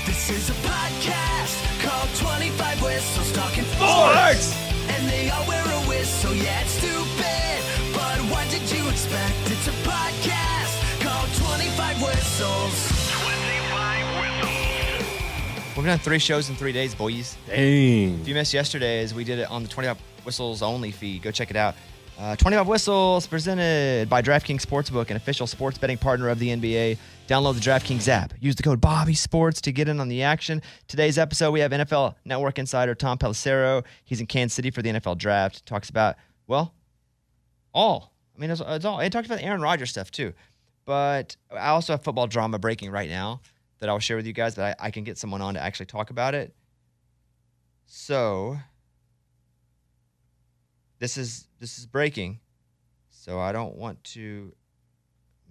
This is a podcast called 25 Whistles Talking Sports. And they all wear a whistle, yeah, it's stupid. But what did you expect? It's a podcast called 25 Whistles. 25 Whistles. We've done 3 shows in 3 days, boys. Dang. If you missed yesterday's, we did it on the 25 Whistles only feed. Go check it out. 25 Whistles presented by DraftKings Sportsbook, an official sports betting partner of the NBA. Download the DraftKings app. Use the code BobbySports to get in on the action. Today's episode, we have NFL Network Insider Tom Pelissero. He's in Kansas City for the NFL Draft. Talks about, well, all. I mean, it's all. And talks about Aaron Rodgers stuff, too. But I also have football drama breaking right now that I'll share with you guys, but I can get someone on to actually talk about it. So this is breaking, so I don't want to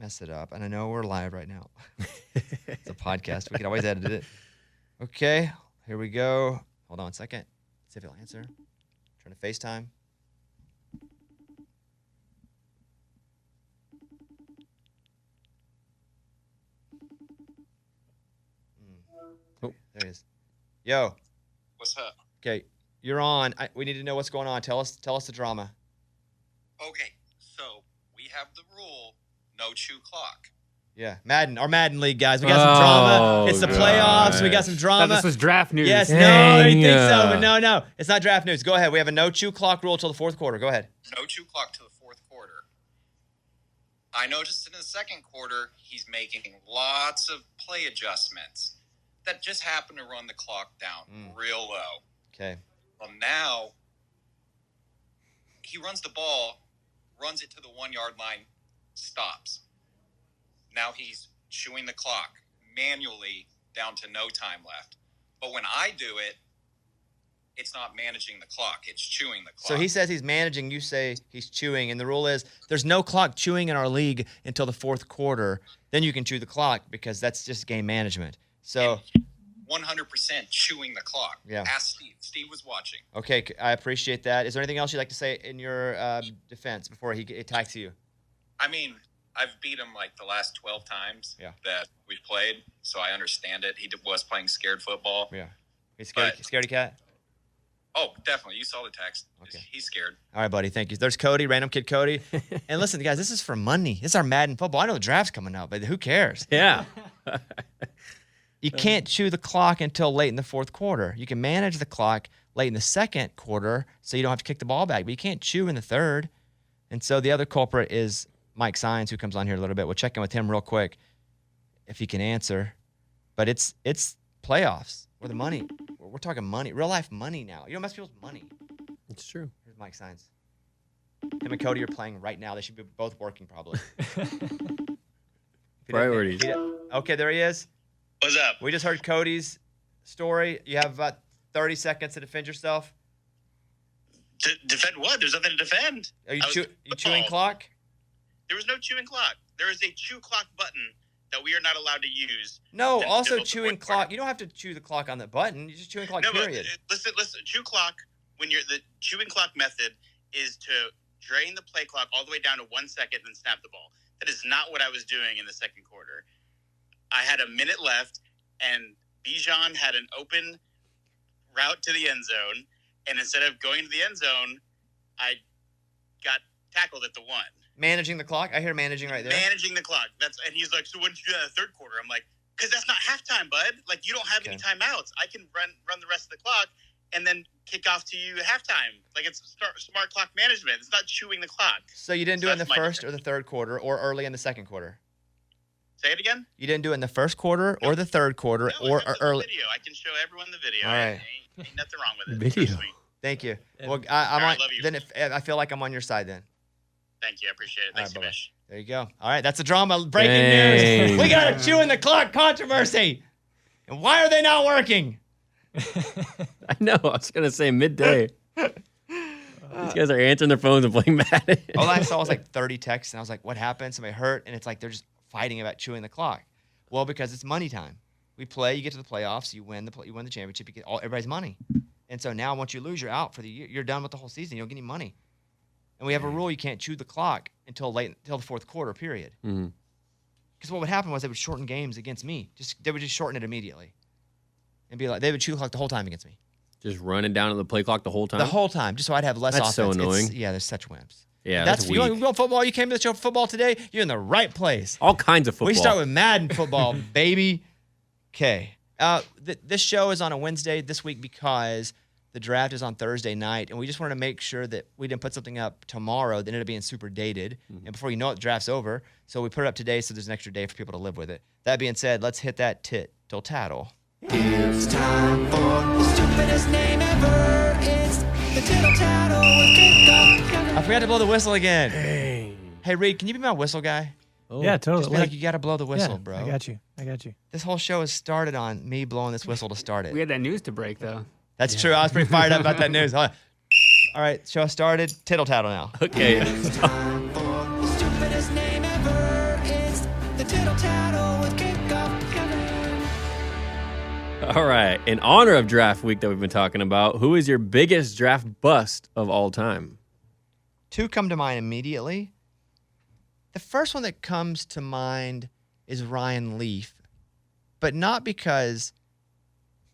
mess it up. And I know we're live right now. It's a podcast. We can always edit it. Okay, here we go. Hold on a second. See if he'll answer. Trying to FaceTime. Oh, there he is. Yo. What's up? Okay, you're on. We need to know what's going on. Tell us the drama. Okay, so we have the rule, no chew clock. Yeah, our Madden League, guys. We got some drama. It's the playoffs. gosh. We got some drama. This was draft news. Yes, Dang. no, you think so, but no. It's not draft news. Go ahead. We have a no chew clock rule till the fourth quarter. Go ahead. No chew clock to the fourth quarter. I noticed in the second quarter, he's making lots of play adjustments that just happen to run the clock down real low. Okay. Well, now he runs the ball, runs it to the 1 yard line, stops. Now he's chewing the clock manually down to no time left. But when I do it, it's not managing the clock. It's chewing the clock. So he says he's managing. You say he's chewing. And the rule is there's no clock chewing in our league until the fourth quarter. Then you can chew the clock because that's just game management. So 100% chewing the clock. Yeah. Ask Steve. Steve was watching. Okay, I appreciate that. Is there anything else you'd like to say in your defense before he attacks you? I mean, I've beat him like the last 12 times that we've played, so I understand it. He was playing scared football. Yeah. He's scaredy cat? Oh, definitely. You saw the text. Okay. He's scared. All right, buddy. Thank you. There's Cody, random kid Cody. And listen, guys, this is for money. This is our Madden football. I know the draft's coming up, but who cares? Yeah. You can't chew the clock until late in the fourth quarter. You can manage the clock late in the second quarter so you don't have to kick the ball back, but you can't chew in the third. And so the other culprit is Mike Sines, who comes on here a little bit. We'll check in with him real quick if he can answer. But it's playoffs where the money. We're talking money, real life money now. You don't mess with people's money. It's true. Here's Mike Sines. Him and Cody are playing right now. They should be both working probably. Priorities. Okay, there he is. What's up? We just heard Cody's story. You have about 30 seconds to defend yourself. Defend what? There's nothing to defend. Are you chewing clock? There was no chewing clock. There is a chew clock button that we are not allowed to use. No, to also devote the chewing fourth clock. quarter. You don't have to chew the clock on the button. You're just chewing clock, No, period. but listen. Chew clock, the chewing clock method is to drain the play clock all the way down to 1 second and snap the ball. That is not what I was doing in the second quarter. I had a minute left, and Bijan had an open route to the end zone, and instead of going to the end zone, I got tackled at the 1. Managing the clock? I hear managing right there. Managing the clock. And he's like, so when did you do that in the third quarter? I'm like, because that's not halftime, bud. Like, you don't have any timeouts. I can run the rest of the clock and then kick off to you at halftime. Like, it's smart clock management. It's not chewing the clock. So you didn't do it in the first or the third quarter or early in the second quarter? Say it again? You didn't do it in the first quarter or the third quarter or early? Video. I can show everyone the video. All right. Ain't nothing wrong with it. Video. Thank you. Well, I'm All on. right, love you. Then I feel like I'm on your side then. Thank you. I appreciate it. Thanks, All right, Mish. There you go. All right, that's a drama. Breaking Dang. news. We got a chewing the clock controversy. And why are they not working? I know. I was going to say midday. These guys are answering their phones and playing Madden. All I saw was like 30 texts, and I was like, what happened? Somebody hurt? And it's like they're just fighting about chewing the clock. Well, because it's money time. We play, you get to the playoffs, you win the championship, you get everybody's money. And so now once you lose, you're out for the year. You're done with the whole season. You don't get any money. And we have a rule you can't chew the clock until the fourth quarter, period. Mm-hmm. Because what would happen was they would shorten games against me. They would just shorten it immediately. And be like, they would chew the clock the whole time against me. Just running down to the play clock the whole time? The whole time, just so I'd have less offense. That's so annoying. They're such wimps. Yeah, that's weak. You want football? You came to the show for football today? You're in the right place. All kinds of football. We start with Madden football, baby. Okay. This show is on a Wednesday this week because the draft is on Thursday night, and we just wanted to make sure that we didn't put something up tomorrow that ended up being super dated. And before you know it, the draft's over. So we put it up today so there's an extra day for people to live with it. That being said, let's hit that tit till tattle. It's time for the stupidest name ever. It's the tittle tattle with Jacob. I forgot to blow the whistle again. Hey, Reed, can you be my whistle guy? Oh. Yeah, totally. Just be like, you got to blow the whistle, Yeah, bro. I got you. This whole show has started on me blowing this whistle to start We it. had that news to break, though. That's true. I was pretty fired up about that news. All right, show started. Tittle tattle now. Okay. It's time for the stupidest name ever. It's the tittle tattle with Jacob. All right. In honor of draft week that we've been talking about, who is your biggest draft bust of all time? Two come to mind immediately. The first one that comes to mind is Ryan Leaf, but not because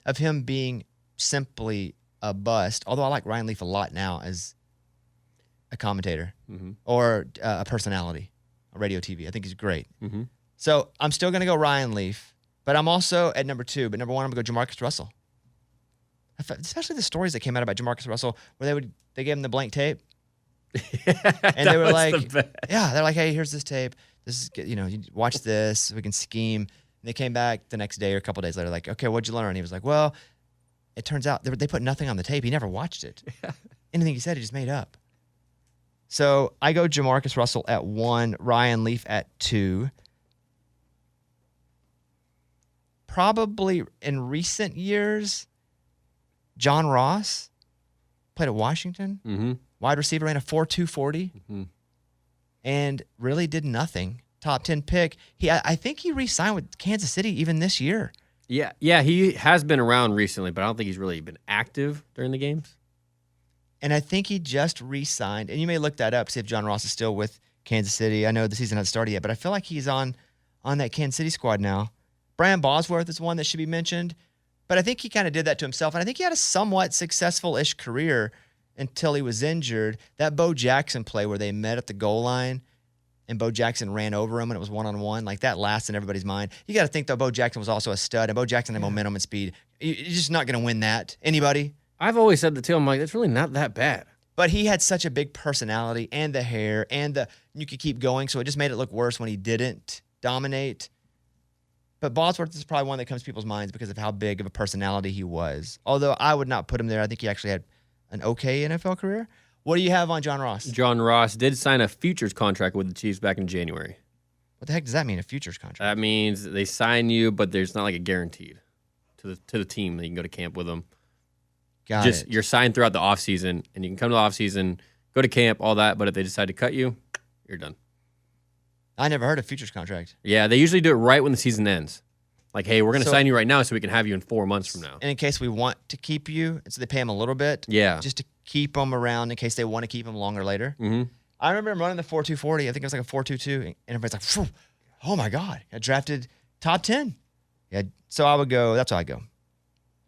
of him being simply a bust, although I like Ryan Leaf a lot now as a commentator or a personality on radio TV. I think he's great. So I'm still going to go Ryan Leaf, but I'm also at number 2. But number 1, I'm going to go Jamarcus Russell. Especially the stories that came out about Jamarcus Russell where they gave him the blank tape. And they were like, they're like, hey, here's this tape. This is, you watch this. We can scheme. And they came back the next day or a couple days later, like, okay, what'd you learn? And he was like, well, it turns out they put nothing on the tape. He never watched it. Anything he said, he just made up. So I go Jamarcus Russell at 1, Ryan Leaf at 2. Probably in recent years, John Ross played at Washington. Wide receiver, ran a 4.2 40 and really did nothing. Top 10 pick. I think he re-signed with Kansas City even this year. Yeah, he has been around recently, but I don't think he's really been active during the games. And I think he just re-signed. And you may look that up, see if John Ross is still with Kansas City. I know the season hasn't started yet, but I feel like he's on that Kansas City squad now. Brian Bosworth is one that should be mentioned, but I think he kind of did that to himself. And I think he had a somewhat successful-ish career until he was injured. That Bo Jackson play where they met at the goal line and Bo Jackson ran over him and it was one-on-one, like that lasts in everybody's mind. You got to think, though, Bo Jackson was also a stud, and Bo Jackson had momentum and speed. You're just not going to win that. Anybody? I've always said that, too. I'm like, it's really not that bad. But he had such a big personality and the hair and you could keep going, so it just made it look worse when he didn't dominate. But Bosworth is probably one that comes to people's minds because of how big of a personality he was. Although I would not put him there. I think he actually had an okay NFL career. What do you have on John Ross? John Ross did sign a futures contract with the Chiefs back in January. What the heck does that mean, a futures contract? That means they sign you, but there's not like a guaranteed to the team that you can go to camp with them. Got it. You're signed throughout the offseason, and you can come to the offseason, go to camp, all that, but if they decide to cut you, you're done. I never heard of futures contract. Yeah, they usually do it right when the season ends. Like, hey, we're going to sign you right now so we can have you in 4 months from now. And in case we want to keep you, and so they pay him a little bit. Yeah. Just to keep him around in case they want to keep him longer later. I remember him running the 4.2 40. I think it was like a 4.22, and everybody's like, phew, oh my God, I drafted top 10. Yeah, so I would go, that's how I go.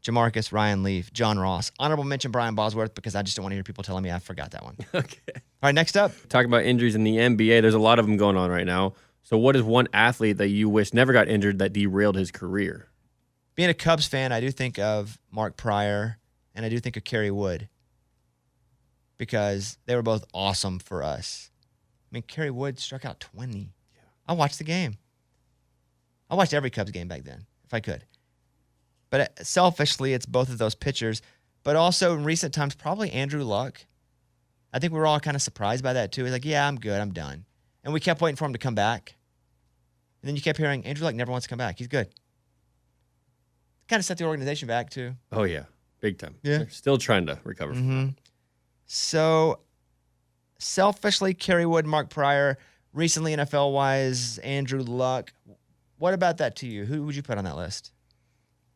Jamarcus, Ryan Leaf, John Ross. Honorable mention Brian Bosworth because I just don't want to hear people telling me I forgot that one. Okay. All right, next up. Talking about injuries in the NBA, there's a lot of them going on right now. So what is one athlete that you wish never got injured that derailed his career? Being a Cubs fan, I do think of Mark Pryor, and I do think of Kerry Wood because they were both awesome for us. I mean, Kerry Wood struck out 20. Yeah. I watched the game. I watched every Cubs game back then, if I could. But selfishly, it's both of those pitchers. But also in recent times, probably Andrew Luck. I think we were all kind of surprised by that too. He's like, yeah, I'm good. I'm done. And we kept waiting for him to come back. And then you kept hearing, Andrew Luck never wants to come back. He's good. Kind of set the organization back too. Oh, yeah. Big time. Yeah. They're still trying to recover from that. So selfishly, Kerry Wood, Mark Pryor. Recently, NFL-wise, Andrew Luck. What about that to you? Who would you put on that list?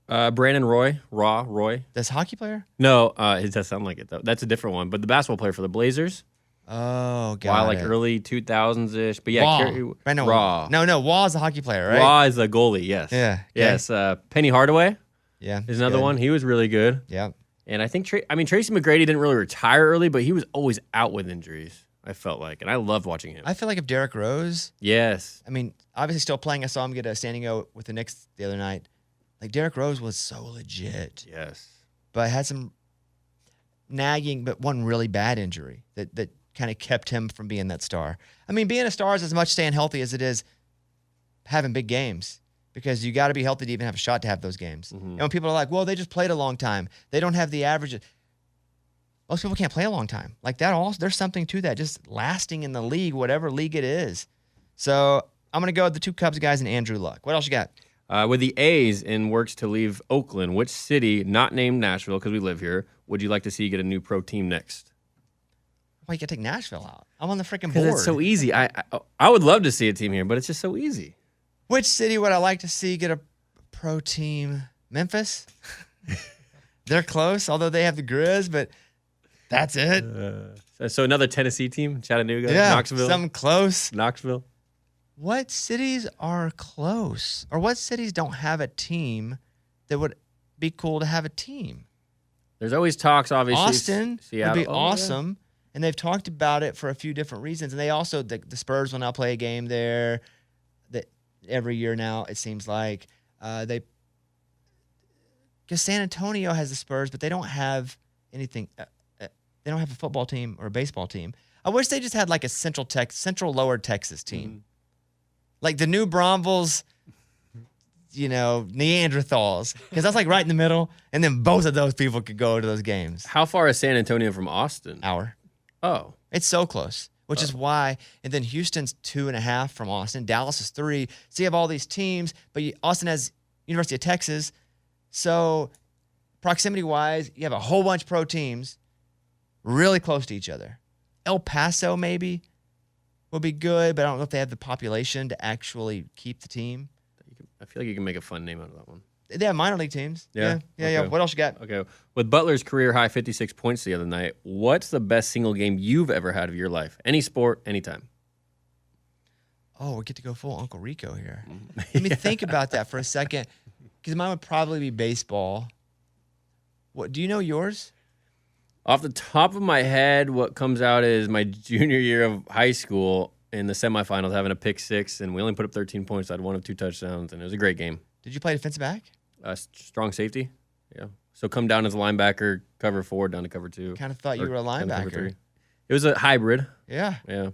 Brandon Roy. This hockey player? No, it does sound like it, though. That's a different one. But the basketball player for the Blazers, Oh, got Waugh, like it. early 2000s ish. But yeah, Waugh. Right, no, Raw. No, Waugh is a hockey player, right? Waugh is a goalie. Yes. Yeah. Okay. Yes. Penny Hardaway Yeah. is another one. He was really good. Yeah. And I think Tracy McGrady didn't really retire early, but he was always out with injuries. I felt like, and I loved watching him. I feel like if Derrick Rose, Yes. I mean, obviously still playing. I saw him get a standing O with the Knicks the other night. Like Derrick Rose was so legit, Yes. but had some nagging, but one really bad injury that kind of kept him from being that star. I mean, being a star is as much staying healthy as it is having big games, because you got to be healthy to even have a shot to have those games. And when people are like, well, they just played a long time, they don't have the average. Most people can't play a long time. Like that also, there's something to that, just lasting in the league, whatever league it is. So I'm going to go with the two Cubs guys and Andrew Luck. What else you got? With the A's in works to leave Oakland, which city, not named Nashville because we live here, would you like to see get a new pro team next? Why you got to take Nashville out? I'm on the freaking board. Because it's so easy. I would love to see a team here, but it's just so easy. Which city would I like to see get a pro team? Memphis? They're close, although they have the Grizz, but that's it. So another Tennessee team, Chattanooga, Yeah, Knoxville. something close. Knoxville. What cities are close? Or what cities don't have a team that would be cool to have a team? There's always talks, obviously. Austin Seattle. would be Oh, awesome. yeah. And they've talked about it for a few different reasons. And they also, the Spurs will now play a game there that every year now, it seems like. Because San Antonio has the Spurs, but they don't have anything. They don't have a football team or a baseball team. I wish they just had like a central lower Texas team. Like the New Braunfels, Neanderthals. Because that's like right in the middle. And then both of those people could go to those games. How far is San Antonio from Austin? Hour. Oh. It's so close, which is why. And then Houston's 2.5 from Austin. Dallas is 3. So you have all these teams, but Austin has University of Texas. So proximity-wise, you have a whole bunch of pro teams really close to each other. El Paso maybe will be good, but I don't know if they have the population to actually keep the team. I feel like you can make a fun name out of that one. They have minor league teams. Yeah? Yeah. Okay. What else you got? Okay. With Butler's career high 56 points the other night, what's the best single game you've ever had of your life? Any sport, anytime. Oh, we get to go full Uncle Rico here. Let me think about that for a second, because mine would probably be baseball. What do you know yours? Off the top of my head, what comes out is my junior year of high school in the semifinals having a pick six, and we only put up 13 points. I had 1 of 2 touchdowns, and it was a great game. Did you play defensive back? Strong safety, yeah. So come down as a linebacker, cover 4, down to cover 2. Kind of thought you were a down to cover linebacker. 3. It was a hybrid. Yeah. Yeah.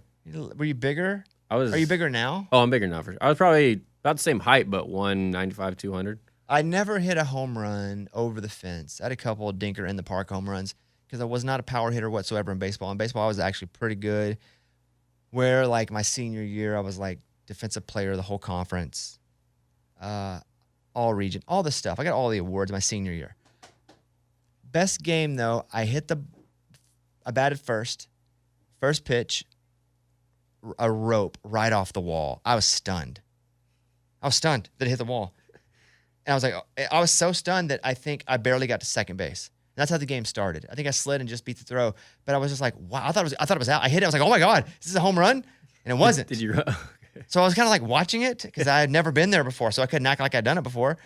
Were you bigger? Are you bigger now? Oh, I'm bigger now. I was probably about the same height, but 195, 200. I never hit a home run over the fence. I had a couple of dinker in the park home runs because I was not a power hitter whatsoever in baseball. In baseball, I was actually pretty good. Where, like, my senior year, I was, like, defensive player of the whole conference, all region, all this stuff. I got all the awards my senior year. Best game, though, I batted first pitch, a rope right off the wall. I was stunned. That it hit the wall. And I was like, I was so stunned that I think I barely got to second base. And that's how the game started. I think I slid and just beat the throw. But I was just like, wow, I thought it was out. I hit it. I was like, oh my God, is this a home run? And it wasn't. Did you run? So I was kind of like watching it because I had never been there before. So I couldn't act like I'd done it before.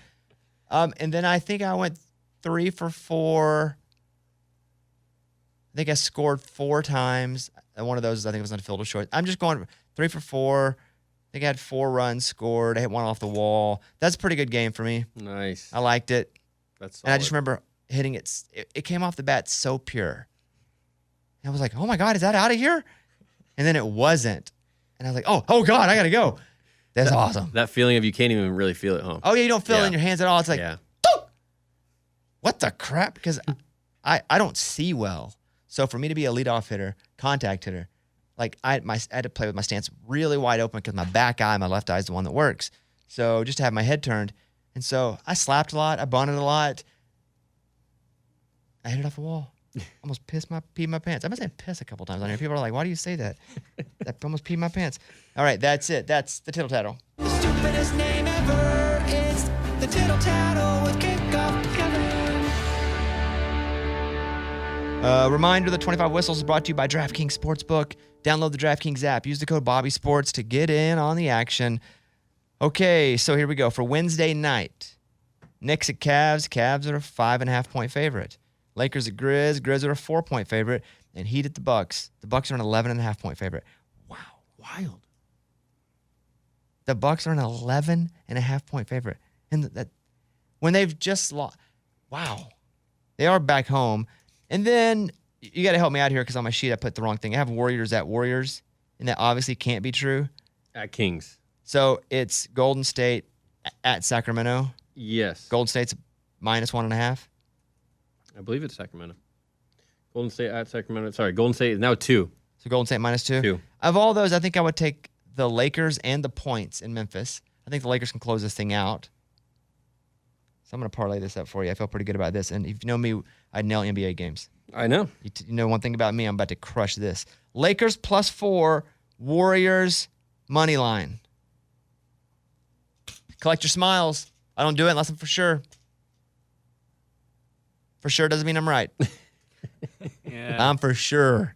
And then I think I went 3 for 4. I think I scored 4 times. And one of those, I think it was on a field of short. I'm just going 3 for 4. I think I had 4 runs scored. I hit 1 off the wall. That's a pretty good game for me. Nice. I liked it. That's solid. And I just remember hitting it. It came off the bat so pure. And I was like, oh my God, is that out of here? And then it wasn't. And I was like, oh God, I got to go. That's awesome. That feeling of you can't even really feel it, huh? Oh, yeah, you don't feel it in your hands at all. It's like, yeah. What the crap? Because I don't see well. So for me to be a leadoff hitter, contact hitter, like I had to play with my stance really wide open because my back eye, my left eye is the one that works. So just to have my head turned. And so I slapped a lot. I bunted a lot. I hit it off the wall. Almost peed my pants. I've been saying piss a couple times on here. People are like, why do you say that? I almost peed my pants. All right, that's it. That's the tittle tattle. The stupidest name ever is the tittle tattle with Kickoff Kevin. Reminder, the 25 Whistles is brought to you by DraftKings Sportsbook. Download the DraftKings app. Use the code BobbySports to get in on the action. Okay, so here we go. For Wednesday night, Knicks at Cavs. Cavs are a 5.5-point favorite. Lakers at Grizz. Grizz are a 4-point favorite. And Heat at the Bucks. The Bucks are an 11.5-point favorite. Wow. Wild. The Bucks are an 11.5-point favorite. And that when they've just lost. Wow. They are back home. And then you got to help me out here because on my sheet I put the wrong thing. I have Warriors at Warriors, and that obviously can't be true. At Kings. So it's Golden State at Sacramento. Yes. Golden State's -1.5. I believe it's Sacramento. Golden State at Sacramento. Sorry, Golden State is now 2. So Golden State -2. 2. Of all those, I think I would take the Lakers and the points in Memphis. I think the Lakers can close this thing out. So I'm going to parlay this up for you. I feel pretty good about this. And if you know me, I'd nail NBA games. I know. You know one thing about me, I'm about to crush this. Lakers +4, Warriors money line. Collect your smiles. I don't do it unless I'm for sure. For sure doesn't mean I'm right. Yeah. I'm for sure.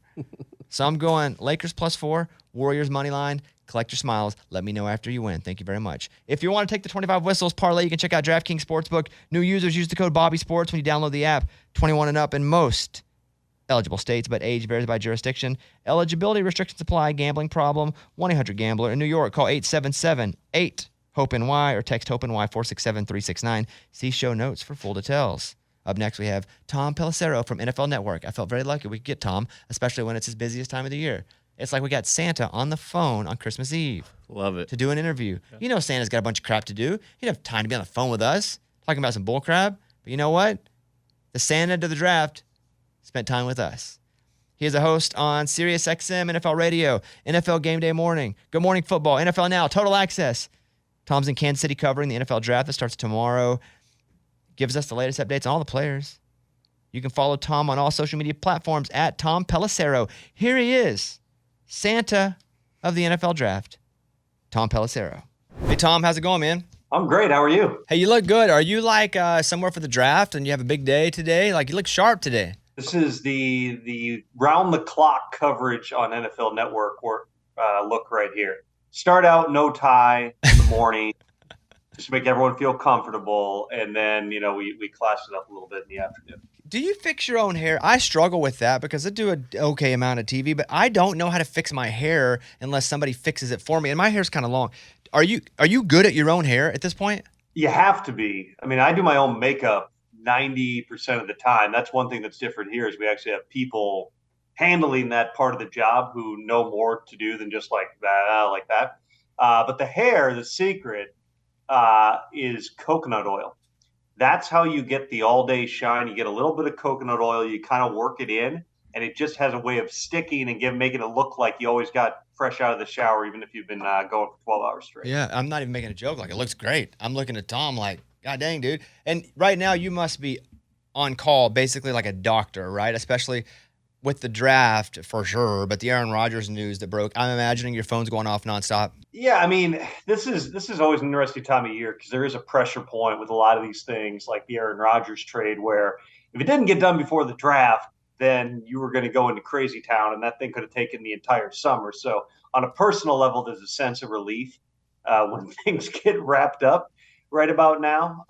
So I'm going Lakers +4, Warriors money line. Collect your smiles. Let me know after you win. Thank you very much. If you want to take the 25 Whistles parlay, you can check out DraftKings Sportsbook. New users use the code BobbySports when you download the app. 21 and up in most eligible states, but age varies by jurisdiction. Eligibility restrictions apply. Gambling problem? 1-800-GAMBLER. In New York, call 877-8-HOPENY or text HOPENY 467-369. See show notes for full details. Up next, we have Tom Pelissero from NFL Network. I felt very lucky we could get Tom, especially when it's his busiest time of the year. It's like we got Santa on the phone on Christmas Eve. Love it. To do an interview. Yeah. You know Santa's got a bunch of crap to do. He'd have time to be on the phone with us, talking about some bull crap. But you know what? The Santa to the draft spent time with us. He is a host on SiriusXM, NFL Radio, NFL Game Day Morning, Good Morning Football, NFL Now, Total Access. Tom's in Kansas City covering the NFL draft that starts tomorrow. Gives us the latest updates on all the players. You can follow Tom on all social media platforms at Tom Pelissero. Here he is. Santa of the NFL draft, Tom Pelissero. Hey, Tom, how's it going, man? I'm great. How are you? Hey, you look good. Are you like somewhere for the draft and you have a big day today? Like you look sharp today. This is the round-the-clock coverage on NFL Network look right here. Start out no tie in the morning, just to make everyone feel comfortable, and then, we class it up a little bit in the afternoon. Do you fix your own hair? I struggle with that because I do an okay amount of TV, but I don't know how to fix my hair unless somebody fixes it for me. And my hair's kind of long. Are you good at your own hair at this point? You have to be. I mean, I do my own makeup 90% of the time. That's one thing that's different here is we actually have people handling that part of the job who know more to do than just like that. But the hair, the secret is coconut oil. That's how you get the all-day shine. You get a little bit of coconut oil. You kind of work it in, and it just has a way of sticking and making it look like you always got fresh out of the shower, even if you've been going for 12 hours straight. Yeah, I'm not even making a joke. Like, it looks great. I'm looking at Tom like, God dang, dude. And right now you must be on call basically like a doctor, right? Especially with the draft for sure, but the Aaron Rodgers news that broke, I'm imagining your phone's going off nonstop. Yeah, I mean, this is always an interesting time of year because there is a pressure point with a lot of these things, like the Aaron Rodgers trade, where if it didn't get done before the draft, then you were going to go into crazy town, and that thing could have taken the entire summer. So on a personal level, there's a sense of relief when things get wrapped up right about now,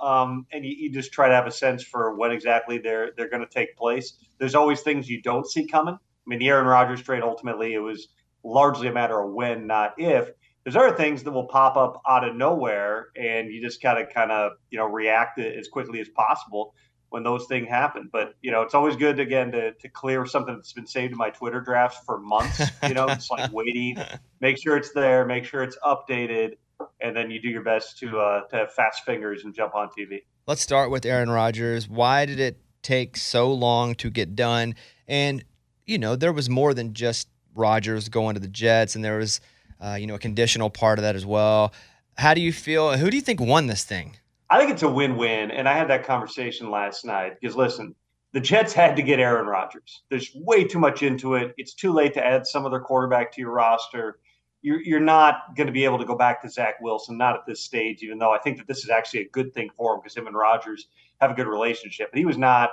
and you just try to have a sense for when exactly they're going to take place. There's always things you don't see coming. I mean, the Aaron Rodgers trade, ultimately, it was largely a matter of when, not if. There's other things that will pop up out of nowhere, and you just got to kind of, react as quickly as possible when those things happen. But, it's always good, again, to clear something that's been saved in my Twitter drafts for months, it's like waiting, make sure it's there, make sure it's updated, and then you do your best to have fast fingers and jump on TV. Let's start with Aaron Rodgers. Why did it take so long to get done? And, there was more than just Rodgers going to the Jets, and there was, a conditional part of that as well. How do you feel? Who do you think won this thing? I think it's a win-win, and I had that conversation last night because, listen, the Jets had to get Aaron Rodgers. There's way too much into it. It's too late to add some other quarterback to your roster. You're not going to be able to go back to Zach Wilson, not at this stage, even though I think that this is actually a good thing for him because him and Rodgers have a good relationship. But he was not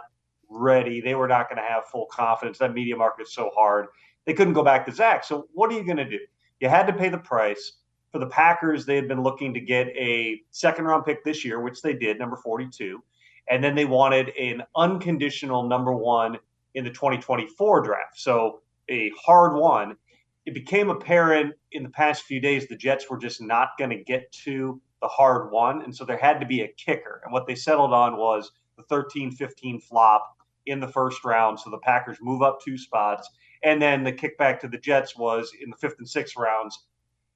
ready. They were not going to have full confidence. That media market is so hard. They couldn't go back to Zach. So what are you going to do? You had to pay the price. For the Packers, they had been looking to get a second-round pick this year, which they did, number 42. And then they wanted an unconditional number 1 in the 2024 draft. So a hard one. It became apparent in the past few days the Jets were just not going to get to the hard one. And so there had to be a kicker. And what they settled on was the 13-15 flop in the first round. So the Packers move up 2 spots. And then the kickback to the Jets was in the 5th and 6th rounds.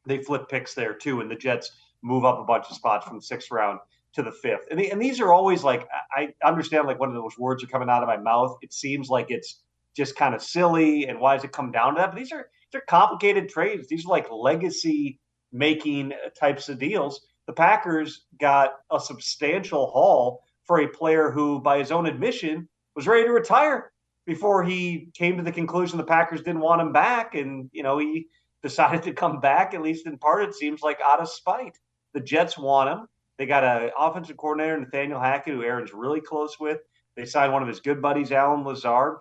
They flip picks there too. And the Jets move up a bunch of spots from the 6th round to the 5th. And these are always like, I understand like when those words are coming out of my mouth, it seems like it's just kind of silly. And why does it come down to that? But these are complicated trades. These are like legacy making types of deals. The Packers got a substantial haul for a player who, by his own admission, was ready to retire before he came to the conclusion the Packers didn't want him back. And, he decided to come back, at least in part, it seems like out of spite. The Jets want him. They got an offensive coordinator, Nathaniel Hackett, who Aaron's really close with. They signed one of his good buddies, Alan Lazard.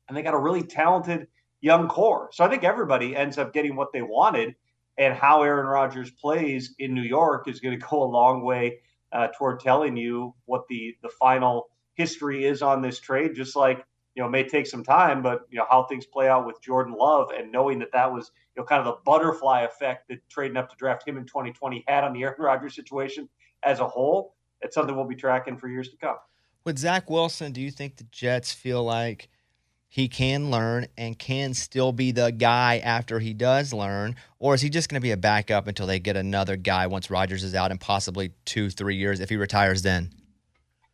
And they got a really talented young core. So I think everybody ends up getting what they wanted. And how Aaron Rodgers plays in New York is going to go a long way toward telling you what the final history is on this trade. Just like, it may take some time, but, how things play out with Jordan Love and knowing that was, kind of the butterfly effect that trading up to draft him in 2020 had on the Aaron Rodgers situation as a whole. It's something we'll be tracking for years to come. With Zach Wilson, do you think the Jets feel like he can learn and can still be the guy after he does learn? Or is he just going to be a backup until they get another guy once Rodgers is out in possibly 2-3 years if he retires then?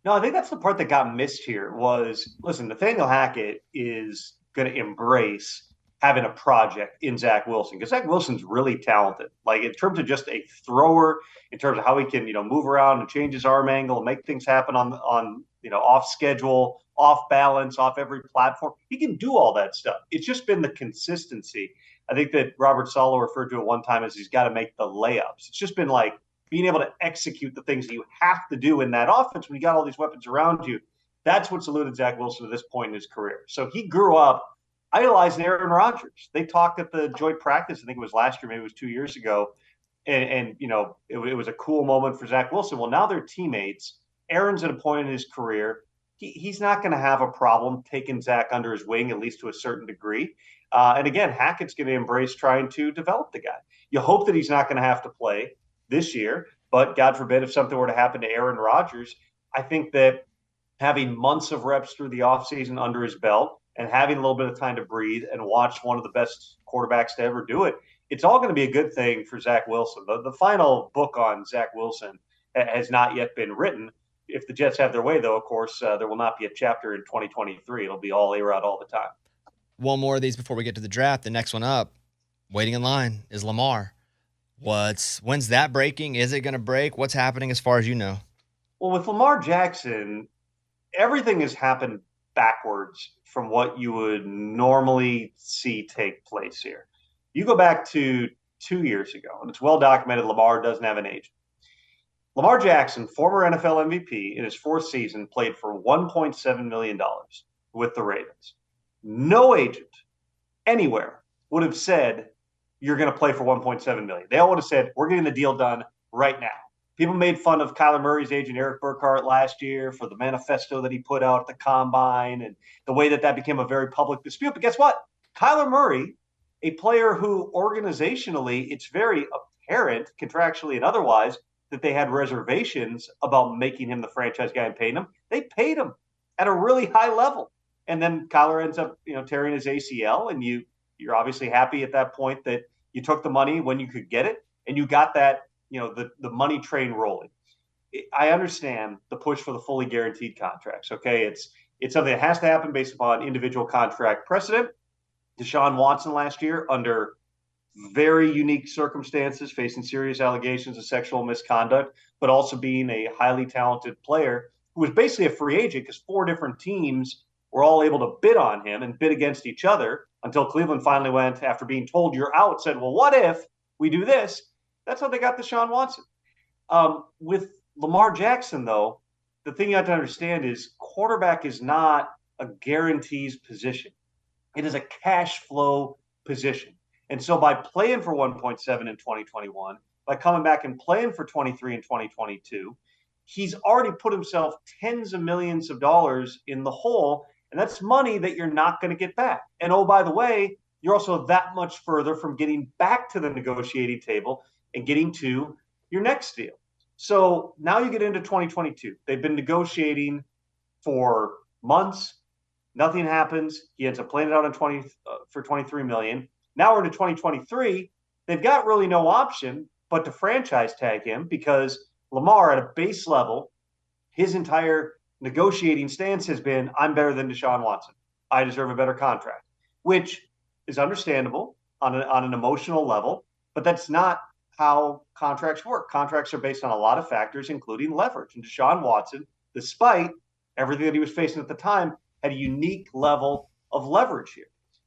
No, I think that's the part that got missed here was, listen, Nathaniel Hackett is going to embrace having a project in Zach Wilson because Zach Wilson's really talented. Like in terms of just a thrower, in terms of how he can, move around and change his arm angle and make things happen on off schedule, off balance, off every platform. He can do all that stuff. It's just been the consistency. I think that Robert Saleh referred to it one time as he's got to make the layups. It's just been like being able to execute the things that you have to do in that offense when you got all these weapons around you. That's what's eluded Zach Wilson to this point in his career. So he grew up idolizing Aaron Rodgers. They talked at the joint practice, I think it was last year, maybe it was 2 years ago, and it was a cool moment for Zach Wilson. Well, now they're teammates. Aaron's at a point in his career. He's not going to have a problem taking Zach under his wing, at least to a certain degree. And again, Hackett's going to embrace trying to develop the guy. You hope that he's not going to have to play this year, but God forbid if something were to happen to Aaron Rodgers, I think that having months of reps through the offseason under his belt and having a little bit of time to breathe and watch one of the best quarterbacks to ever do it, it's all going to be a good thing for Zach Wilson. The final book on Zach Wilson has not yet been written. If the Jets have their way, though, of course, there will not be a chapter in 2023. It'll be all A-Rod all the time. One more of these before we get to the draft. The next one up, waiting in line, is Lamar. When's that breaking? Is it going to break? What's happening as far as you know? Well, with Lamar Jackson, everything has happened backwards from what you would normally see take place here. You go back to 2 years ago, and it's well documented Lamar doesn't have an agent. Lamar Jackson, former NFL MVP, in his 4th season, played for $1.7 million with the Ravens. No agent anywhere would have said, you're going to play for $1.7 million. They all would have said, we're getting the deal done right now. People made fun of Kyler Murray's agent, Eric Burkhart, last year for the manifesto that he put out at the Combine and the way that became a very public dispute. But guess what? Kyler Murray, a player who organizationally, it's very apparent, contractually and otherwise, that they had reservations about making him the franchise guy and paying him. They paid him at a really high level. And then Kyler ends up, tearing his ACL, and you're obviously happy at that point that you took the money when you could get it, and you got that, the money train rolling. I understand the push for the fully guaranteed contracts. Okay, it's something that has to happen based upon individual contract precedent. Deshaun Watson last year, under very unique circumstances, facing serious allegations of sexual misconduct, but also being a highly talented player who was basically a free agent because 4 different teams were all able to bid on him and bid against each other until Cleveland finally went, after being told you're out, said, well, what if we do this? That's how they got Deshaun Watson. With Lamar Jackson, though, the thing you have to understand is quarterback is not a guarantees position. It is a cash flow position. And so by playing for 1.7 in 2021, by coming back and playing for 23 in 2022, he's already put himself tens of millions of dollars in the hole. And that's money that you're not going to get back. And oh, by the way, you're also that much further from getting back to the negotiating table and getting to your next deal. So now you get into 2022. They've been negotiating for months. Nothing happens. He ends up playing it out on for $23 million. Now we're into 2023. They've got really no option but to franchise tag him because Lamar, at a base level, his entire negotiating stance has been, I'm better than Deshaun Watson. I deserve a better contract, which is understandable on an emotional level, but that's not how contracts work. Contracts are based on a lot of factors, including leverage. And Deshaun Watson, despite everything that he was facing at the time, had a unique level of leverage here.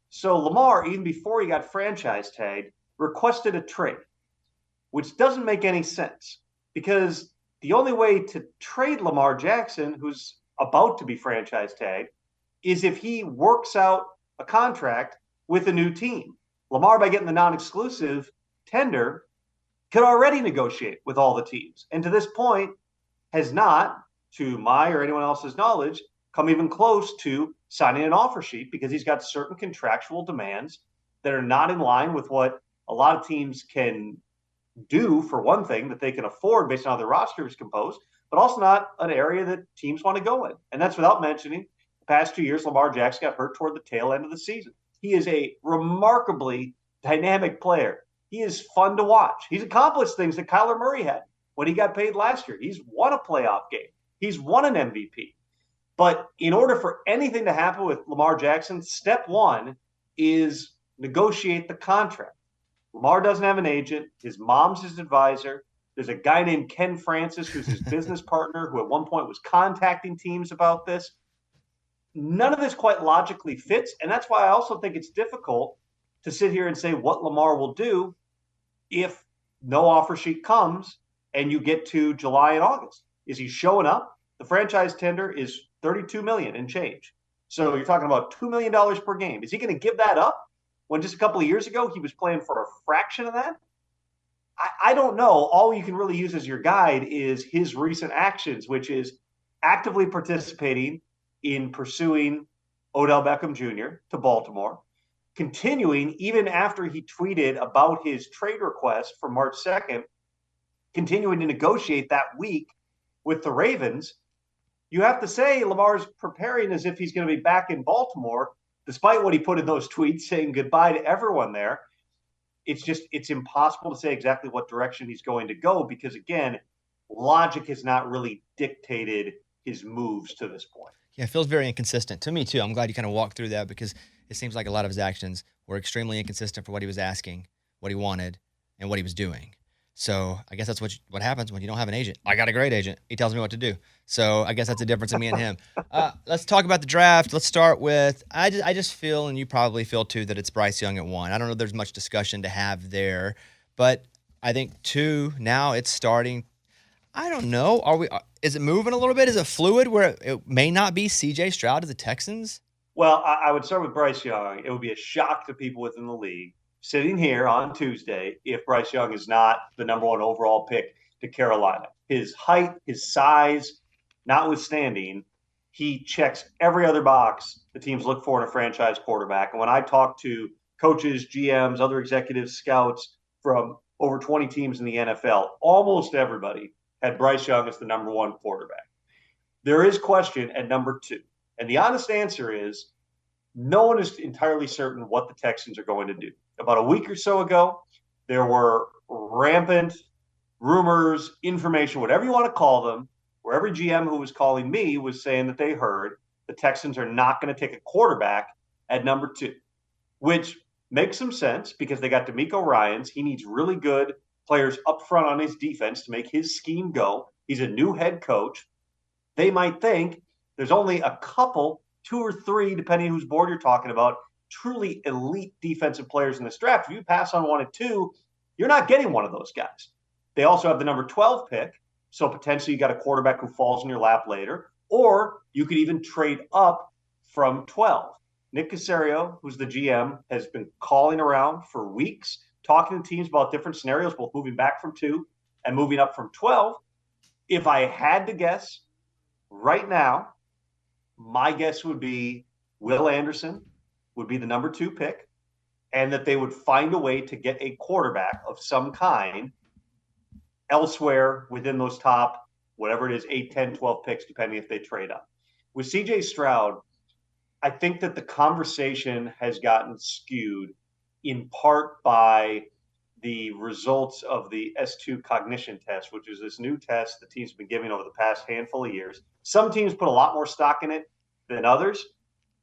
So Lamar, even before he got franchise tagged, requested a trade, which doesn't make any sense because the only way to trade Lamar Jackson, who's about to be franchise tagged, is if he works out a contract with a new team. Lamar, by getting the non-exclusive tender, could already negotiate with all the teams. And to this point, has not, to my or anyone else's knowledge, come even close to signing an offer sheet because he's got certain contractual demands that are not in line with what a lot of teams can do, for one thing, that they can afford based on how their roster is composed, but also not an area that teams want to go in. And that's without mentioning the past 2 years, Lamar Jackson got hurt toward the tail end of the season. He is a remarkably dynamic player. He is fun to watch. He's accomplished things that Kyler Murray had when he got paid last year. He's won a playoff game. He's won an MVP. But in order for anything to happen with Lamar Jackson, step one is negotiate the contract. Lamar doesn't have an agent. His mom's his advisor. There's a guy named Ken Francis who's his business partner who at one point was contacting teams about this. None of this quite logically fits, and that's why I also think it's difficult to sit here and say what Lamar will do if no offer sheet comes and you get to July and August. Is he showing up? The franchise tender is $32 million and change. So you're talking about $2 million per game. Is he going to give that up when just a couple of years ago he was playing for a fraction of that? I don't know. All you can really use as your guide is his recent actions, which is actively participating in pursuing Odell Beckham Jr. to Baltimore, continuing even after he tweeted about his trade request for March 2nd, continuing to negotiate that week with the Ravens. You have to say Lamar's preparing as if he's going to be back in Baltimore, despite what he put in those tweets saying goodbye to everyone there. It's impossible to say exactly what direction he's going to go because, again, logic has not really dictated his moves to this point. Yeah, it feels very inconsistent to me, too. I'm glad you kind of walked through that because it seems like a lot of his actions were extremely inconsistent for what he was asking, what he wanted, and what he was doing. So I guess that's what happens when you don't have an agent. I got a great agent. He tells me what to do. So I guess that's the difference in me and him. Let's talk about the draft. Let's start with, I just feel, and you probably feel too, that it's Bryce Young at 1. I don't know if there's much discussion to have there, but I think 2, now it's starting. I don't know. Is it moving a little bit? Is it fluid where it may not be CJ Stroud to the Texans? Well, I would start with Bryce Young. It would be a shock to people within the league sitting here on Tuesday if Bryce Young is not the number 1 overall pick to Carolina. His height, his size, notwithstanding, he checks every other box the teams look for in a franchise quarterback. And when I talk to coaches, GMs, other executives, scouts from over 20 teams in the NFL, almost everybody had Bryce Young as the number 1 quarterback. There is question at number 2. And the honest answer is no one is entirely certain what the Texans are going to do. About a week or so ago, there were rampant rumors, information, whatever you want to call them, where every GM who was calling me was saying that they heard the Texans are not going to take a quarterback at number 2, which makes some sense because they got DeMeco Ryans. He needs really good players up front on his defense to make his scheme go. He's a new head coach. They might think there's only a couple, 2 or 3, depending whose board you're talking about, truly elite defensive players in this draft. If you pass on 1 and 2, you're not getting one of those guys. They also have the number 12 pick, so potentially you got a quarterback who falls in your lap later, or you could even trade up from 12. Nick Caserio, who's the GM, has been calling around for weeks, talking to teams about different scenarios, both moving back from 2 and moving up from 12. If I had to guess right now, my guess would be Will Anderson would be the number 2 pick, and that they would find a way to get a quarterback of some kind elsewhere within those top, whatever it is, 8, 10, 12 picks, depending if they trade up. With CJ Stroud, I think that the conversation has gotten skewed in part by the results of the S2 cognition test, which is this new test the team's been giving over the past handful of years. Some teams put a lot more stock in it than others.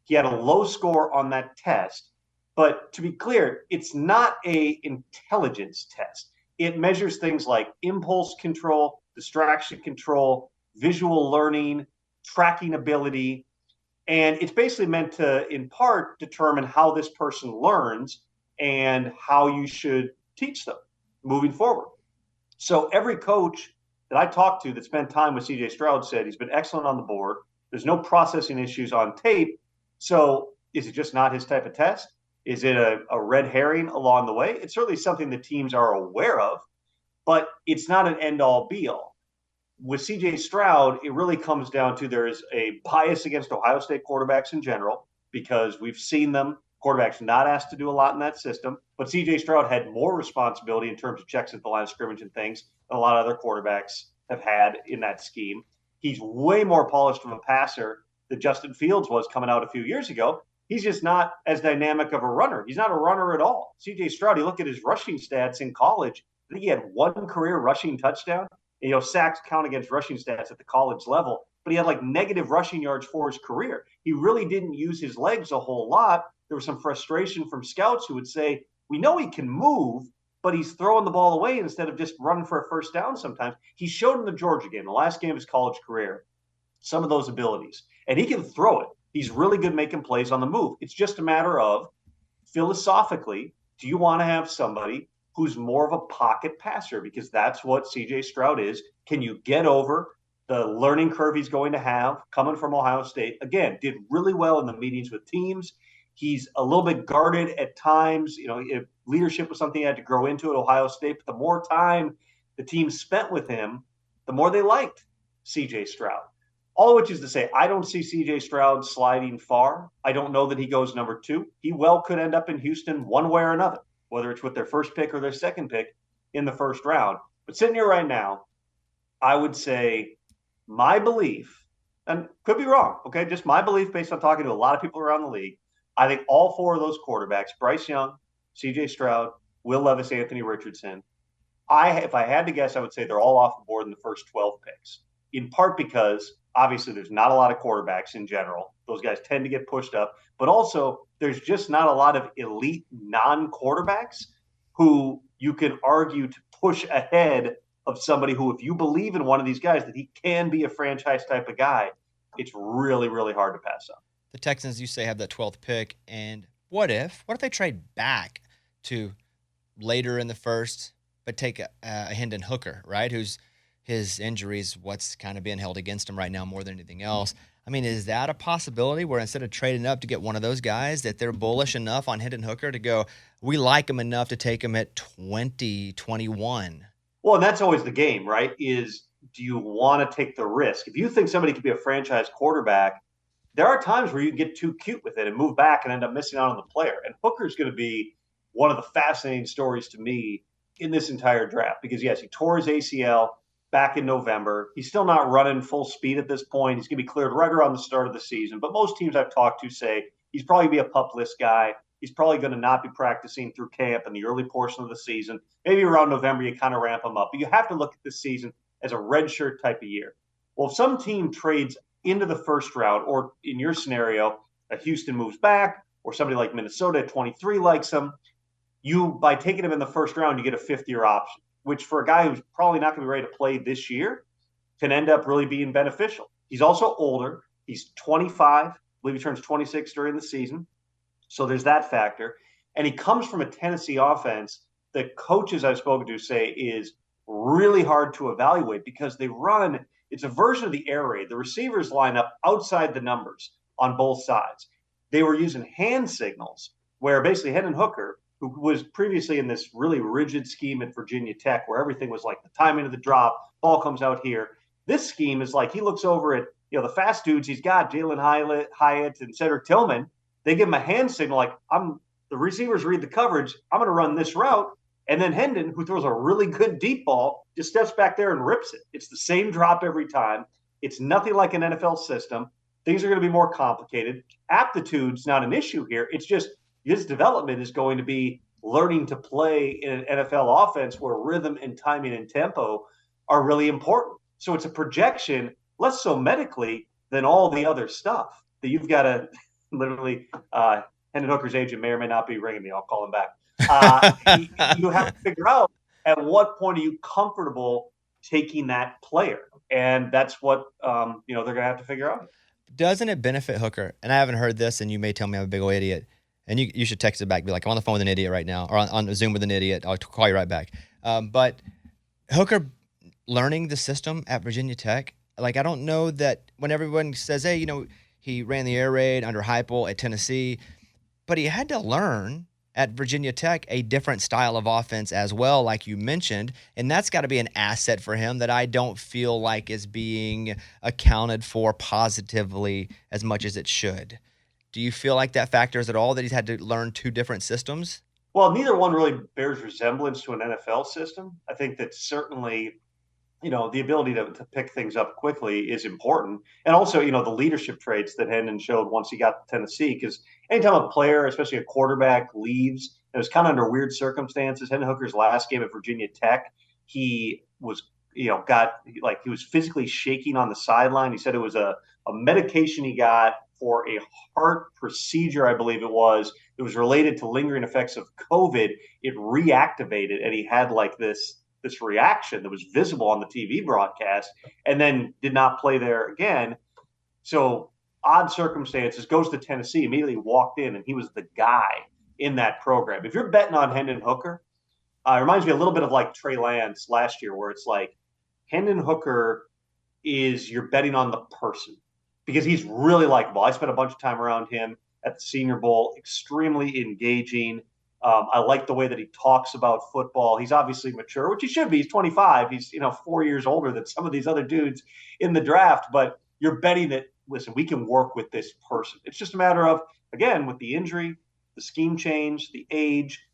He had a low score on that test, but to be clear, it's not an intelligence test. It measures things like impulse control, distraction control, visual learning, tracking ability, and it's basically meant to, in part, determine how this person learns and how you should teach them moving forward. So every coach that I talked to that spent time with CJ Stroud said he's been excellent on the board. There's no processing issues on tape. So is it just not his type of test? Is it a red herring along the way? It's certainly something the teams are aware of, but it's not an end-all be-all. With CJ Stroud, it really comes down to there is a bias against Ohio State quarterbacks in general because we've seen them, quarterbacks not asked to do a lot in that system, but CJ Stroud had more responsibility in terms of checks at the line of scrimmage and things than a lot of other quarterbacks have had in that scheme. He's way more polished of a passer than Justin Fields was coming out a few years ago. He's just not as dynamic of a runner. He's not a runner at all. CJ Stroud, you look at his rushing stats in college, I think he had 1 career rushing touchdown. And, sacks count against rushing stats at the college level, but he had like negative rushing yards for his career. He really didn't use his legs a whole lot. There was some frustration from scouts who would say, we know he can move, but he's throwing the ball away instead of just running for a first down sometimes. He showed in the Georgia game, the last game of his college career, some of those abilities. And he can throw it. He's really good making plays on the move. It's just a matter of, philosophically, do you want to have somebody who's more of a pocket passer? Because that's what CJ Stroud is. Can you get over the learning curve he's going to have coming from Ohio State? Again, did really well in the meetings with teams. He's a little bit guarded at times. If leadership was something he had to grow into at Ohio State, but the more time the team spent with him, the more they liked CJ Stroud. All of which is to say, I don't see CJ Stroud sliding far. I don't know that he goes number 2. He well could end up in Houston one way or another, whether it's with their first pick or their second pick in the first round. But sitting here right now, I would say my belief, and could be wrong, okay, just my belief based on talking to a lot of people around the league, I think all 4 of those quarterbacks, Bryce Young, CJ Stroud, Will Levis, Anthony Richardson, if I had to guess, I would say they're all off the board in the first 12 picks, in part because obviously there's not a lot of quarterbacks in general. Those guys tend to get pushed up, but also there's just not a lot of elite non-quarterbacks who you can argue to push ahead of somebody who, if you believe in one of these guys that he can be a franchise type of guy, it's really, really hard to pass up. The Texans, you say, have that 12th pick, and what if they trade back to later in the first, but take a Hendon Hooker, right, who's his injuries, what's kind of being held against him right now more than anything else. I mean, is that a possibility where instead of trading up to get one of those guys that they're bullish enough on Hendon Hooker to go, we like him enough to take him at 2021? Well, and that's always the game, right, is do you want to take the risk? If you think somebody could be a franchise quarterback, there are times where you can get too cute with it and move back and end up missing out on the player. And Hooker's going to be one of the fascinating stories to me in this entire draft because, yes, he tore his ACL back in November. He's still not running full speed at this point. He's going to be cleared right around the start of the season. But most teams I've talked to say he's probably going to be a pup list guy. He's probably going to not be practicing through camp in the early portion of the season. Maybe around November you kind of ramp him up. But you have to look at this season as a redshirt type of year. Well, if some team trades into the first round, or in your scenario, a Houston moves back, or somebody like Minnesota at 23 likes him, by taking him in the first round, you get a 5th-year option, which for a guy who's probably not going to be ready to play this year can end up really being beneficial. He's also older. He's 25. I believe he turns 26 during the season. So there's that factor. And he comes from a Tennessee offense that coaches I've spoken to say is really hard to evaluate because it's a version of the air raid. The receivers line up outside the numbers on both sides. they were using hand signals where basically Hendon Hooker, who was previously in this really rigid scheme at Virginia Tech where everything was like the timing of the drop, ball comes out here. This scheme is like he looks over at the fast dudes he's got, Jalen Hyatt and Cedric Tillman. They give him a hand signal like, the receivers read the coverage, I'm going to run this route. And then Hendon, who throws a really good deep ball, just steps back there and rips it. It's the same drop every time. It's nothing like an NFL system. Things are going to be more complicated. Aptitude's not an issue here. It's just his development is going to be learning to play in an NFL offense where rhythm and timing and tempo are really important. So it's a projection, less so medically than all the other stuff that you've got to literally Hendon Hooker's agent may or may not be ringing me. I'll call him back. You have to figure out at what point are you comfortable taking that player, and that's what they're going to have to figure out. Doesn't it benefit Hooker? And I haven't heard this, and you may tell me I'm a big old idiot. And you should text it back. Be like, I'm on the phone with an idiot right now, or on Zoom with an idiot. I'll call you right back. But Hooker learning the system at Virginia Tech, like I don't know that when everyone says, hey, he ran the air raid under Heupel at Tennessee, but he had to learn at Virginia Tech a different style of offense as well, like you mentioned, and that's got to be an asset for him that I don't feel like is being accounted for positively as much as it should. Do you feel like that factors at all, that he's had to learn two different systems? Well, neither one really bears resemblance to an NFL system. I think that certainly, the ability to pick things up quickly is important. And also, the leadership traits that Hendon showed once he got to Tennessee, because anytime a player, especially a quarterback, leaves, it was kind of under weird circumstances. Hendon Hooker's last game at Virginia Tech, he was, he was physically shaking on the sideline. He said it was a medication he got for a heart procedure, I believe it was related to lingering effects of COVID. It reactivated, and he had like this reaction that was visible on the TV broadcast, and then did not play there again. So odd circumstances, goes to Tennessee, immediately walked in, and he was the guy in that program. If you're betting on Hendon Hooker, it reminds me a little bit of like Trey Lance last year, where it's like Hendon Hooker you're betting on the person because he's really likable. I spent a bunch of time around him at the Senior Bowl, extremely engaging. I like the way that he talks about football. He's obviously mature, which he should be. He's 25. He's 4 years older than some of these other dudes in the draft. But you're betting that, listen, we can work with this person. It's just a matter of, again, with the injury, the scheme change, the age,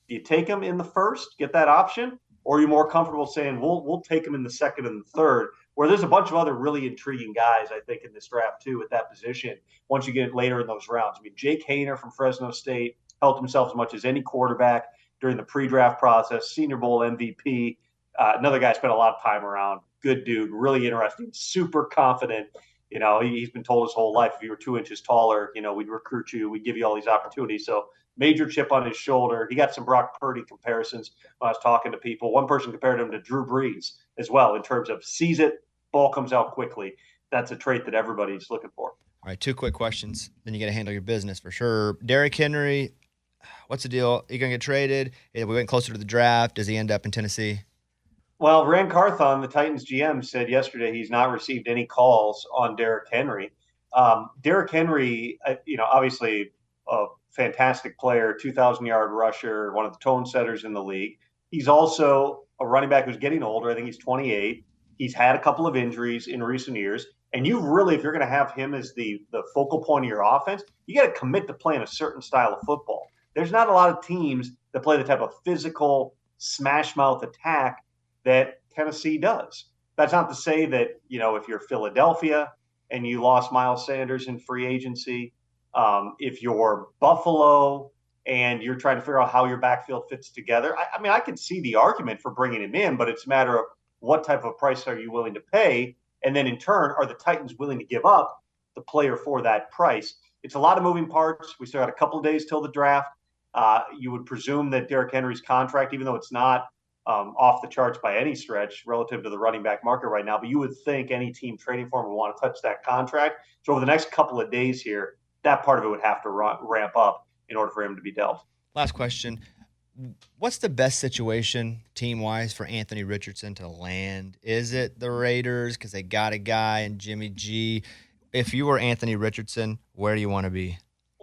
do you take him in the first, get that option, or are you more comfortable saying we'll take him in the second and the third, where there's a bunch of other really intriguing guys, I think, in this draft too at that position once you get later in those rounds. I mean, Jake Hayner from Fresno State helped himself as much as any quarterback during the pre-draft process, Senior Bowl MVP. Another guy spent a lot of time around. Good dude, really interesting, super confident. He's been told his whole life, if you were 2 inches taller, we'd recruit you, we'd give you all these opportunities. So major chip on his shoulder. He got some Brock Purdy comparisons when I was talking to people. One person compared him to Drew Brees as well in terms of sees it, ball comes out quickly. That's a trait that everybody's looking for. All right, 2 quick questions. Then you got to handle your business for sure. Derrick Henry, what's the deal? Are you going to get traded? We went closer to the draft. Does he end up in Tennessee? Well, Rand Carthon, the Titans GM, said yesterday he's not received any calls on Derrick Henry. Derrick Henry, obviously a fantastic player, 2,000-yard rusher, one of the tone setters in the league. He's also a running back who's getting older. I think he's 28. He's had a couple of injuries in recent years. And you really, if you're going to have him as the focal point of your offense, you got to commit to playing a certain style of football. There's not a lot of teams that play the type of physical smash mouth attack that Tennessee does. That's not to say that, if you're Philadelphia and you lost Miles Sanders in free agency, if you're Buffalo and you're trying to figure out how your backfield fits together, I could see the argument for bringing him in, but it's a matter of what type of price are you willing to pay? And then in turn, are the Titans willing to give up the player for that price? It's a lot of moving parts. We still got a couple of days till the draft. You would presume that Derrick Henry's contract, even though it's not off the charts by any stretch relative to the running back market right now, but you would think any team trading for him would want to touch that contract. So over the next couple of days here, that part of it would have to ramp up in order for him to be dealt. Last question. What's the best situation team-wise for Anthony Richardson to land? Is it the Raiders because they got a guy in Jimmy G? If you were Anthony Richardson, where do you want to be?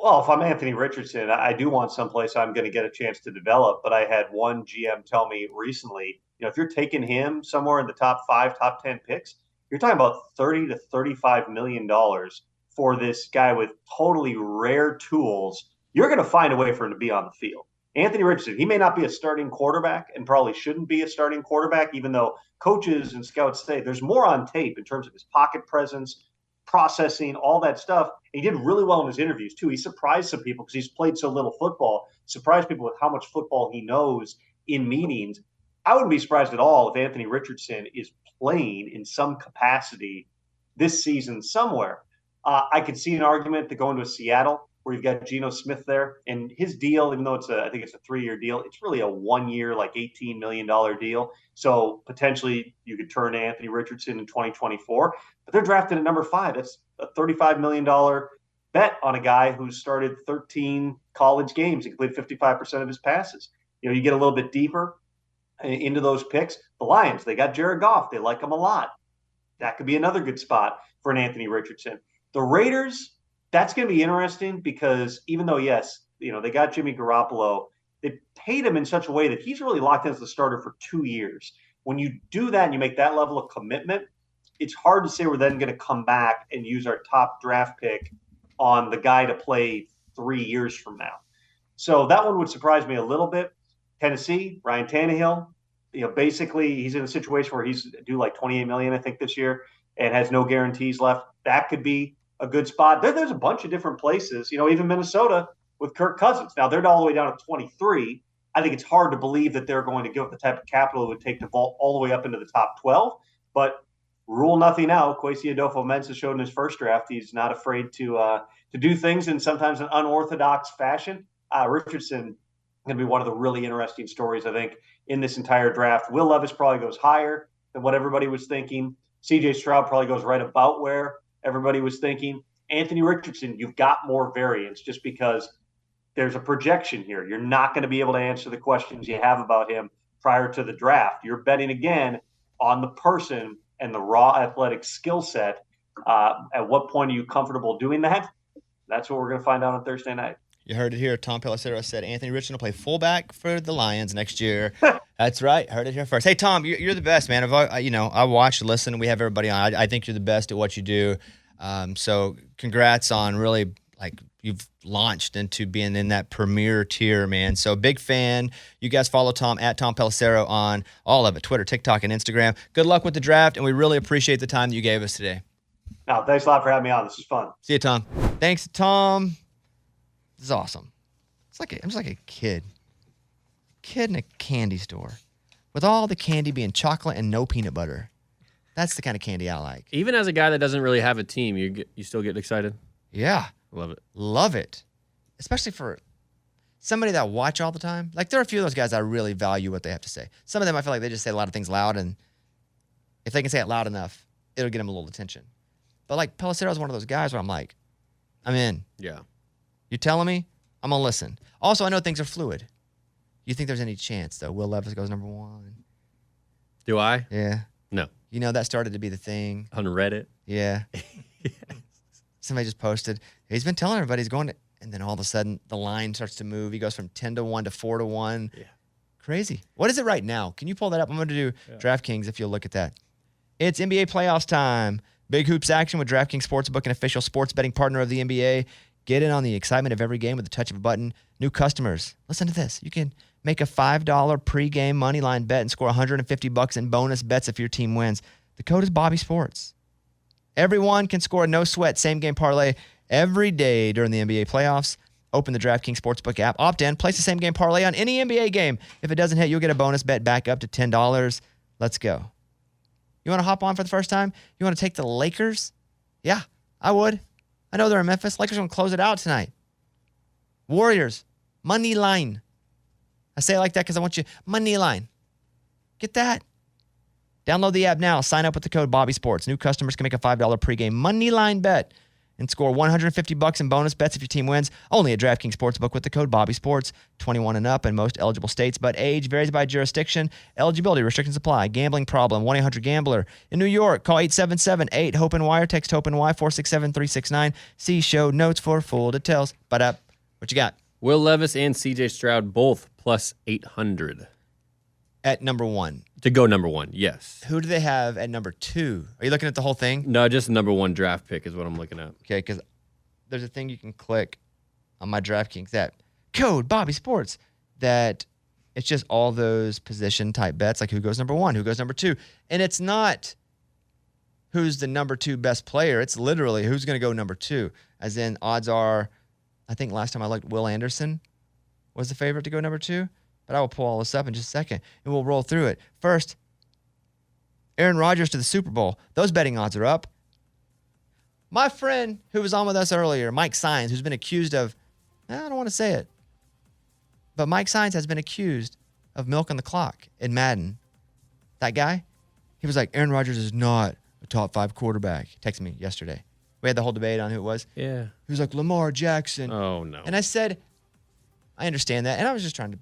Well, if I'm Anthony Richardson, I do want someplace I'm going to get a chance to develop. But I had one GM tell me recently, if you're taking him somewhere in the top 5, top 10 picks, you're talking about $30 to $35 million for this guy with totally rare tools. You're going to find a way for him to be on the field. Anthony Richardson, he may not be a starting quarterback and probably shouldn't be a starting quarterback, even though coaches and scouts say there's more on tape in terms of his pocket presence, processing, all that stuff. And he did really well in his interviews, too. He surprised some people because he's played so little football, surprised people with how much football he knows in meetings. I wouldn't be surprised at all if Anthony Richardson is playing in some capacity this season somewhere. I could see an argument to go into Seattle where you've got Geno Smith there. And his deal, even though I think it's a 3-year deal, it's really a 1-year, like $18 million deal. So potentially you could turn Anthony Richardson in 2024. But they're drafted at number 5. That's a $35 million bet on a guy who started 13 college games and completed 55% of his passes. You get a little bit deeper into those picks. The Lions, they got Jared Goff. They like him a lot. That could be another good spot for an Anthony Richardson. The Raiders, that's going to be interesting because even though, yes, they got Jimmy Garoppolo, they paid him in such a way that he's really locked in as the starter for 2 years. When you do that and you make that level of commitment, it's hard to say we're then going to come back and use our top draft pick on the guy to play 3 years from now. So that one would surprise me a little bit. Tennessee, Ryan Tannehill, basically he's in a situation where he's due like $28 million, I think, this year and has no guarantees left. That could be a good spot. There's a bunch of different places, even Minnesota with Kirk Cousins. Now they're all the way down to 23. I think it's hard to believe that they're going to give up the type of capital it would take to vault all the way up into the top 12. But rule nothing out. Kwesi Adolfo-Mensah showed in his first draft he's not afraid to do things in sometimes an unorthodox fashion. Richardson going to be one of the really interesting stories, I think, in this entire draft. Will Levis probably goes higher than what everybody was thinking. CJ Stroud probably goes right about where everybody was thinking. Anthony Richardson, you've got more variance just because there's a projection here. You're not going to be able to answer the questions you have about him prior to the draft. You're betting again on the person and the raw athletic skill set. At what point are you comfortable doing that? That's what we're going to find out on Thursday night. You heard it here. Tom Pelissero said Anthony Richardson will play fullback for the Lions next year. That's right. Heard it here first. Hey, Tom, you're the best, man. I watch, listen, we have everybody on. I think you're the best at what you do. So congrats on really, you've launched into being in that premier tier, man. So big fan. You guys follow Tom at Tom Pelissero on all of it, Twitter, TikTok, and Instagram. Good luck with the draft, and we really appreciate the time that you gave us today. No, thanks a lot for having me on. This was fun. See you, Tom. Thanks, Tom. This is awesome. I'm just like a kid in a candy store with all the candy being chocolate and no peanut butter. That's the kind of candy I like. Even as a guy that doesn't really have a team, you still get excited? Yeah. Love it. Love it. Especially for somebody that I watch all the time. Like, there are a few of those guys I really value what they have to say. Some of them I feel like they just say a lot of things loud, and if they can say it loud enough, it'll get them a little attention. But like Pelissero is one of those guys where I'm like, I'm in. Yeah. You telling me? I'm going to listen. Also, I know things are fluid. You think there's any chance, though, Will Levis goes number 1? Do I? Yeah. No. That started to be the thing. On Reddit? Yeah. Somebody just posted. He's been telling everybody he's going to, and then all of a sudden the line starts to move. He goes from 10-1 to 4-1. Yeah. Crazy. What is it right now? Can you pull that up? I'm going to do DraftKings if you'll look at that. It's NBA playoffs time. Big hoops action with DraftKings Sportsbook, an official sports betting partner of the NBA. Get in on the excitement of every game with the touch of a button. New customers, listen to this. You can make a $5 pregame moneyline bet and score $150 in bonus bets if your team wins. The code is Bobby Sports. Everyone can score a no-sweat same-game parlay every day during the NBA playoffs. Open the DraftKings Sportsbook app, opt in, place the same-game parlay on any NBA game. If it doesn't hit, you'll get a bonus bet back up to $10. Let's go. You want to hop on for the first time? You want to take the Lakers? Yeah, I would. I know they're in Memphis. Lakers are going to close it out tonight. Warriors, money line. I say it like that because I want you, money line. Get that. Download the app now. Sign up with the code Bobby Sports. New customers can make a $5 pregame money line bet and score $150 in bonus bets if your team wins. Only at DraftKings Sportsbook with the code BobbySports. 21 and up in most eligible states, but age varies by jurisdiction. Eligibility restrictions apply. Gambling problem, 1-800-GAMBLER. In New York, call 877-8-HOPENY or text HOPENY 467-369. See show notes for full details. But what you got? Will Levis and CJ Stroud both plus 800. At number 1. To go number 1, yes. Who do they have at number 2? Are you looking at the whole thing? No, just number 1 draft pick is what I'm looking at. Okay, because there's a thing you can click on my DraftKings app. Code Bobby Sports. That it's just all those position type bets, like who goes number 1, who goes number 2. And it's not who's the number 2 best player. It's literally who's going to go number 2. As in, odds are, I think last time I looked, Will Anderson was the favorite to go number 2. But I will pull all this up in just a second, and we'll roll through it. First, Aaron Rodgers to the Super Bowl. Those betting odds are up. My friend who was on with us earlier, Mike Sines, who's been accused of, I don't want to say it, but Mike Sines has been accused of milking the clock in Madden. That guy, he was like, Aaron Rodgers is not a top 5 quarterback. He texted me yesterday. We had the whole debate on who it was. Yeah. He was like, Lamar Jackson. Oh, no. And I said, I understand that. And I was just trying to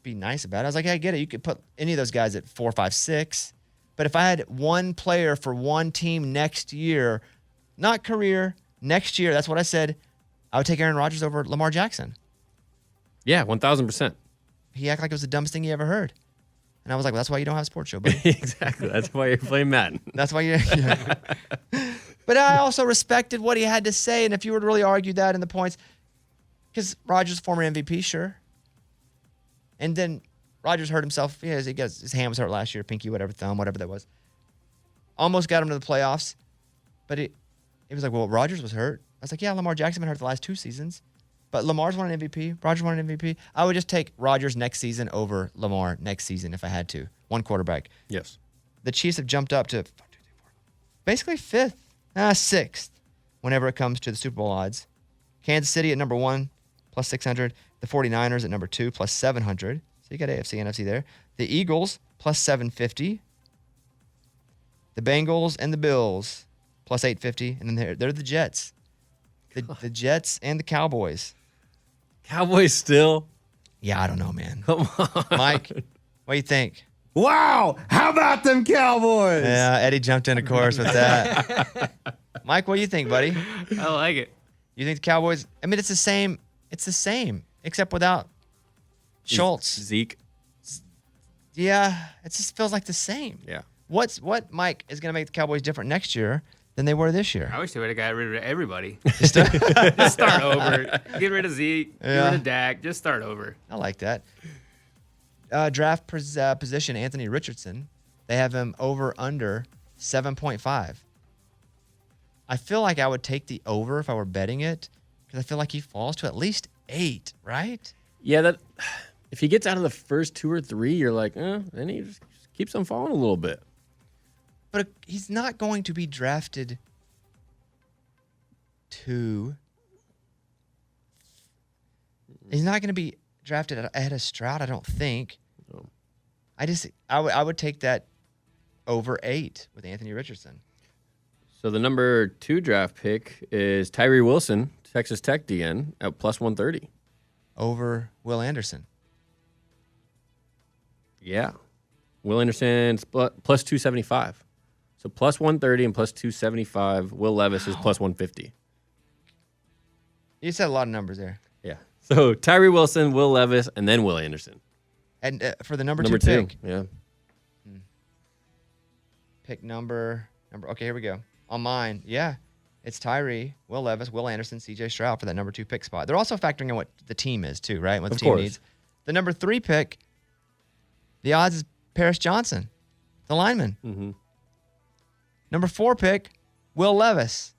be nice about it. I was like, hey, I get it. You could put any of those guys at 4, 5, 6. But if I had one player for one team next year, not career, next year, that's what I said, I would take Aaron Rodgers over Lamar Jackson. Yeah, 1,000%. He acted like it was the dumbest thing he ever heard. And I was like, well, that's why you don't have a sports show, buddy. Exactly. That's why you're playing Madden. That's why you're... Yeah. But I also respected what he had to say. And if you were to really argue that in the points, because Rodgers, former MVP, sure. And then Rodgers hurt himself. Yeah, his hand was hurt last year, pinky, whatever, thumb, whatever that was. Almost got him to the playoffs. But it was like, well, Rodgers was hurt. I was like, yeah, Lamar Jackson been hurt the last 2 seasons. But Lamar's won an MVP. Rodgers won an MVP. I would just take Rodgers next season over Lamar next season if I had to. One quarterback. Yes. The Chiefs have jumped up to basically 5th, 6th whenever it comes to the Super Bowl odds. Kansas City at number 1, plus 600. The 49ers at number 2, plus 700. So you got AFC, NFC there. The Eagles, plus 750. The Bengals and the Bills, plus 850. And then they're the Jets. The Jets and the Cowboys. Cowboys still? Yeah, I don't know, man. Come on. Mike, what do you think? Wow, how about them Cowboys? Yeah, Eddie jumped in, of course, with that. Mike, what do you think, buddy? I like it. You think the Cowboys? I mean, it's the same. It's the same, except without Schultz. Zeke. Yeah, it just feels like the same. Yeah. What Mike is going to make the Cowboys different next year than they were this year? I wish they would have got rid of everybody. Just start over. Get rid of Zeke. Get rid of Dak. Just start over. I like that. Draft position, Anthony Richardson. They have him over under 7.5. I feel like I would take the over if I were betting it because I feel like he falls to at least 8, right? Yeah, that if he gets out of the first 2 or 3, you're like, then he just keeps on falling a little bit. But he's not going to be drafted He's not going to be drafted ahead of Stroud, I don't think. No. I would take that over 8 with Anthony Richardson. So the number 2 draft pick is Tyree Wilson, Texas Tech DN, at plus 130. Over Will Anderson. Yeah. Will Anderson's plus 275. So plus 130 and plus 275. Will Levis is plus 150. You said a lot of numbers there. Yeah. So Tyree Wilson, Will Levis, and then Will Anderson. And for the number 2 2. pick. Yeah. Pick number. Okay, here we go. On mine, yeah, it's Tyree, Will Levis, Will Anderson, CJ Stroud for that number 2 pick spot. They're also factoring in what the team is too, right? What the team needs. The number 3 pick, the odds is Paris Johnson, the lineman. Mm-hmm. Number 4 pick, Will Levis.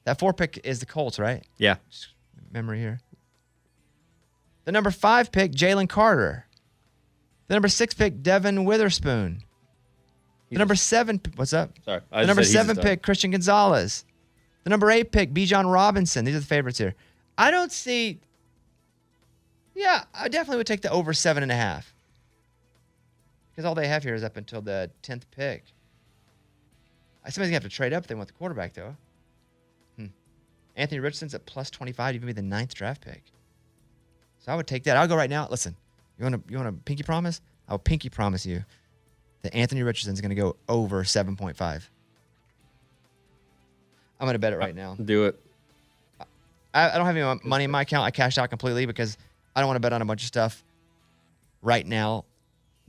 That 4 pick is the Colts, right? Yeah. Just memory here. The number 5 pick, Jalen Carter. The number 6 pick, Devin Witherspoon. The number 7, what's up? Sorry. The number 7 pick, Christian Gonzalez. The number 8 pick, Bijan Robinson. These are the favorites here. I don't see. Yeah, I definitely would take the over 7.5. Because all they have here is up until the 10th pick. Somebody's going to have to trade up if they want the quarterback, though. Anthony Richardson's at plus 25 to even be the 9th draft pick. So I would take that. I'll go right now. Listen, you want a pinky promise? I'll pinky promise you that Anthony Richardson's going to go over 7.5. I'm going to bet it right now. Do it. I don't have any money in my account. I cashed out completely because I don't want to bet on a bunch of stuff right now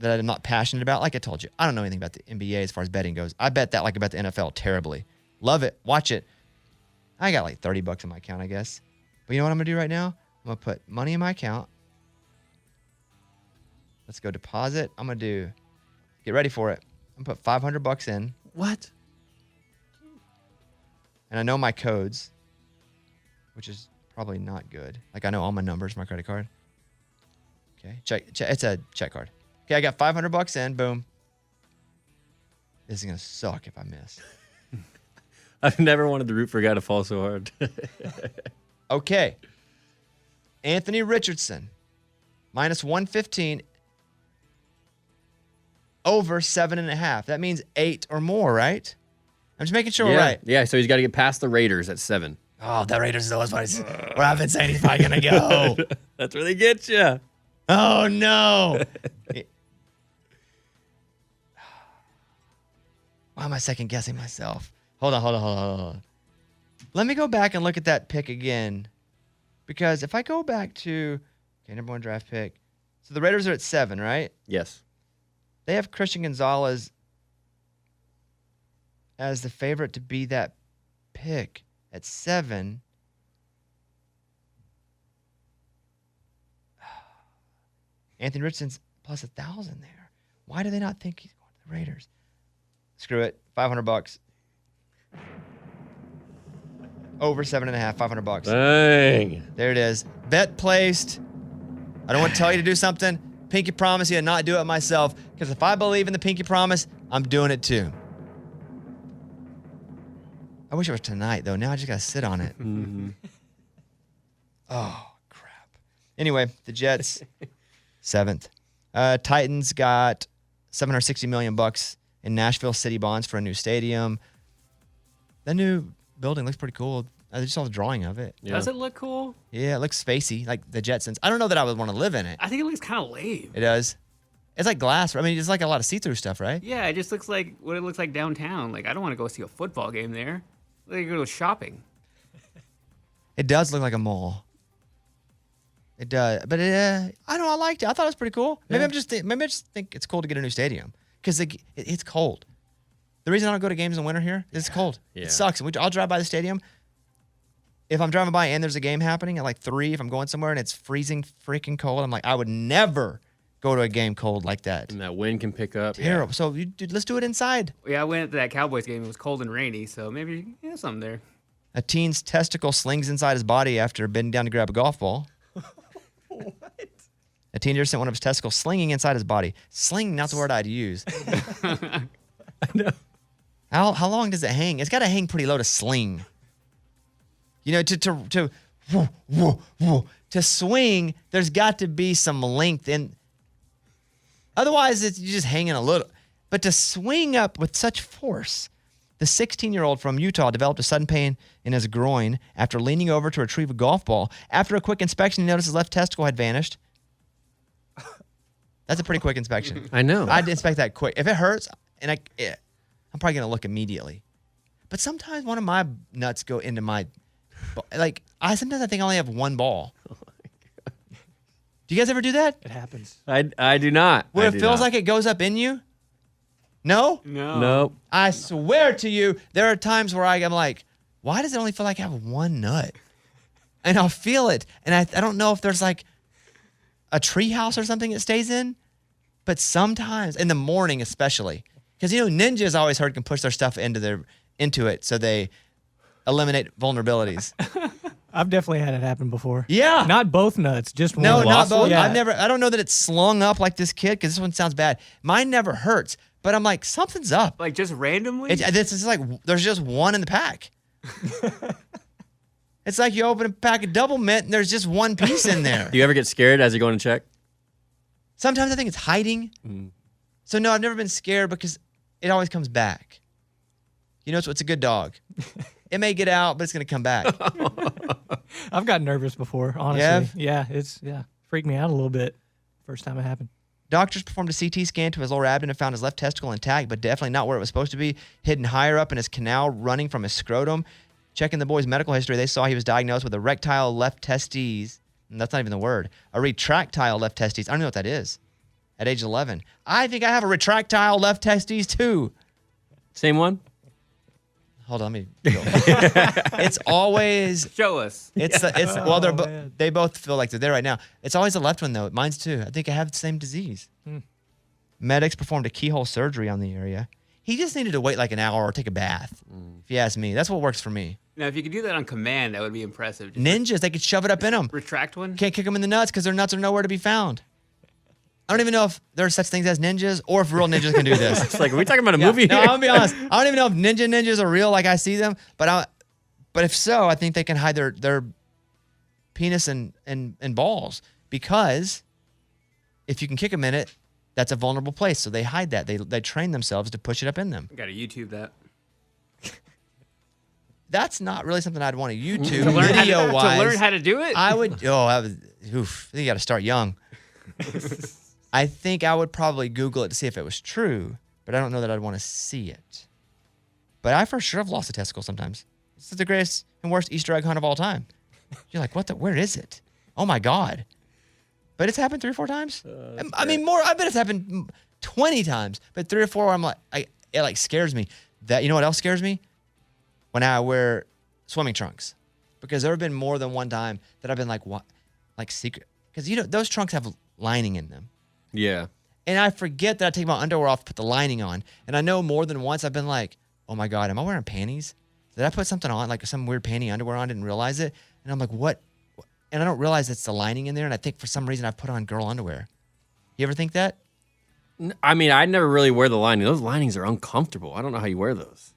that I'm not passionate about. Like I told you, I don't know anything about the NBA as far as betting goes. I bet that like I bet the NFL terribly. Love it. Watch it. I got like $30 in my account, I guess. But you know what I'm going to do right now? I'm going to put money in my account. Let's go deposit. I'm going to get ready for it. I'm going to put $500 in. What? And I know my codes, which is probably not good. Like I know all my numbers for my credit card. Okay. Check. It's a check card. Okay, I got $500 in. Boom. This is going to suck if I miss. I've never wanted to root for a guy to fall so hard. Okay. Anthony Richardson, minus 115, over 7.5. That means 8 or more, right? I'm just making sure we're right. Yeah, so he's got to get past the Raiders at 7. Oh, the Raiders are where I've been saying he's probably going to go. That's where they get you. Oh, no. Why am I second guessing myself? Hold on. Let me go back and look at that pick again. Because if I go back to, number 1 draft pick. So the Raiders are at 7, right? Yes. They have Christian Gonzalez as the favorite to be that pick at 7. Anthony Richardson's plus 1,000 there. Why do they not think he's going to the Raiders? Screw it. $500. Over 7.5, $500. Dang. There it is. Bet placed. I don't want to tell you to do something. Pinky promise you to not do it myself. Because if I believe in the pinky promise, I'm doing it too. I wish it was tonight, though. Now I just got to sit on it. Mm-hmm. Oh, crap. Anyway, the Jets, 7th. Titans got $760 million in Nashville city bonds for a new stadium. That new building looks pretty cool. I just saw the drawing of it. Yeah. Does it look cool? Yeah, it looks spacey, like the Jetsons. I don't know that I would want to live in it. I think it looks kind of lame. It does. It's like glass. I mean, it's like a lot of see-through stuff, right? Yeah, it just looks like what it looks like downtown. Like, I don't want to go see a football game there. Like, go shopping. It does look like a mall. It does. But I don't know. I liked it. I thought it was pretty cool. Maybe I just think it's cool to get a new stadium because it's cold. The reason I don't go to games in winter here is it's cold. Yeah. It sucks. I'll drive by the stadium. If I'm driving by and there's a game happening at like 3, if I'm going somewhere and it's freezing freaking cold, I'm like, I would never go to a game cold like that. And that wind can pick up. Terrible. So dude, let's do it inside. Yeah, I went to that Cowboys game. It was cold and rainy, so maybe something there. A teen's testicle slings inside his body after bending down to grab a golf ball. What? A teenager sent one of his testicles slinging inside his body. Sling, not the word I'd use. I know. How long does it hang? It's got to hang pretty low to sling. You know, to swing, there's got to be some length in. Otherwise, you're just hanging a little. But to swing up with such force, the 16-year-old from Utah developed a sudden pain in his groin after leaning over to retrieve a golf ball. After a quick inspection, he noticed his left testicle had vanished. That's a pretty quick inspection. I know. I'd inspect that quick. If it hurts, and I'm probably going to look immediately. But sometimes one of my nuts go into my, sometimes I think I only have one ball. Oh my God. Do you guys ever do that? It happens. I do not. Where it feels like it goes up in you? No? No. Nope. I swear to you, there are times where I'm like, why does it only feel like I have one nut? And I'll feel it. And I don't know if there's like a tree house or something it stays in. But sometimes, in the morning especially, because, ninjas I always heard can push their stuff into it so they eliminate vulnerabilities. I've definitely had it happen before. Yeah. Not both nuts, just one. No, not both. Yeah. I don't know that it's slung up like this kid because this one sounds bad. Mine never hurts, but I'm like, something's up. Like just randomly? This is like, there's just one in the pack. It's like you open a pack of double mint and there's just one piece in there. Do you ever get scared as you're going to check? Sometimes I think it's hiding. So no, I've never been scared because it always comes back. So it's a good dog. It may get out, but it's going to come back. I've gotten nervous before, honestly. Yeah, it's freaked me out a little bit first time it happened. Doctors performed a CT scan to his lower abdomen and found his left testicle intact, but definitely not where it was supposed to be, hidden higher up in his canal running from his scrotum. Checking the boy's medical history, they saw he was diagnosed with a rectile left testes. And that's not even the word. A retractile left testes. I don't know what that is. At age 11. I think I have a retractile left testes too. Same one? Hold on, let me go. It's always Show us. They both feel like they're there right now. It's always the left one though. Mine's too. I think I have the same disease. Medics performed a keyhole surgery on the area. He just needed to wait like an hour or take a bath. If you ask me, that's what works for me. Now, if you could do that on command, that would be impressive. Just Ninjas, they could shove it up in them. retract one. Can't kick them in the nuts because their nuts are nowhere to be found. I don't even know if there are such things as ninjas or if real ninjas can do this. It's like, are we talking about a movie No, here? I'm gonna be honest. I don't even know if ninjas are real like I see them, but if so, I think they can hide their penis and balls, because if you can kick them in it, that's a vulnerable place. So they hide that. They train themselves to push it up in them. Got to YouTube that. That's not really something I'd want to YouTube To video-wise. learn how to do it? I would. I think you got to start young. I think I would probably Google it to see if it was true, but I don't know that I'd want to see it. But I for sure have lost a testicle sometimes. This is the greatest and worst Easter egg hunt of all time. You're like, where is it? Oh my God. But it's happened 3 or 4 times. I mean, more. I bet it's happened 20 times, but 3 or 4, I'm like, it like scares me. That, you know what else scares me? When I wear swimming trunks, because there have been more than one time that I've been like, what, like secret, because those trunks have lining in them. Yeah. And I forget that I take my underwear off, put the lining on. And I know more than once I've been like, oh my God, am I wearing panties? Did I put something on, like some weird panty underwear on, didn't realize it? And I'm like, what? And I don't realize it's the lining in there. And I think for some reason I've put on girl underwear. You ever think that? I mean, I never really wear the lining. Those linings are uncomfortable. I don't know how you wear those.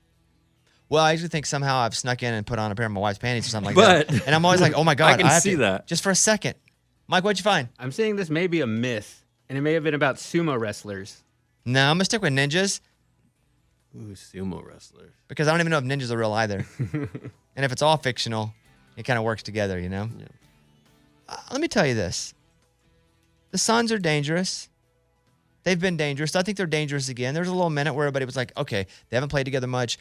Well, I usually think somehow I've snuck in and put on a pair of my wife's panties or something like But- that. And I'm always like, oh my God. I can have see to- that. Just for a second. Mike, what'd you find? I'm saying this may be a myth, and it may have been about sumo wrestlers. No, I'm going to stick with ninjas Ooh, sumo wrestlers. because I don't even know if ninjas are real either. And if it's all fictional, it kind of works together, you know? Yeah. Let me tell you this. The Suns are dangerous. They've been dangerous. I think they're dangerous again. There's a little minute where everybody was like, okay, they haven't played together much.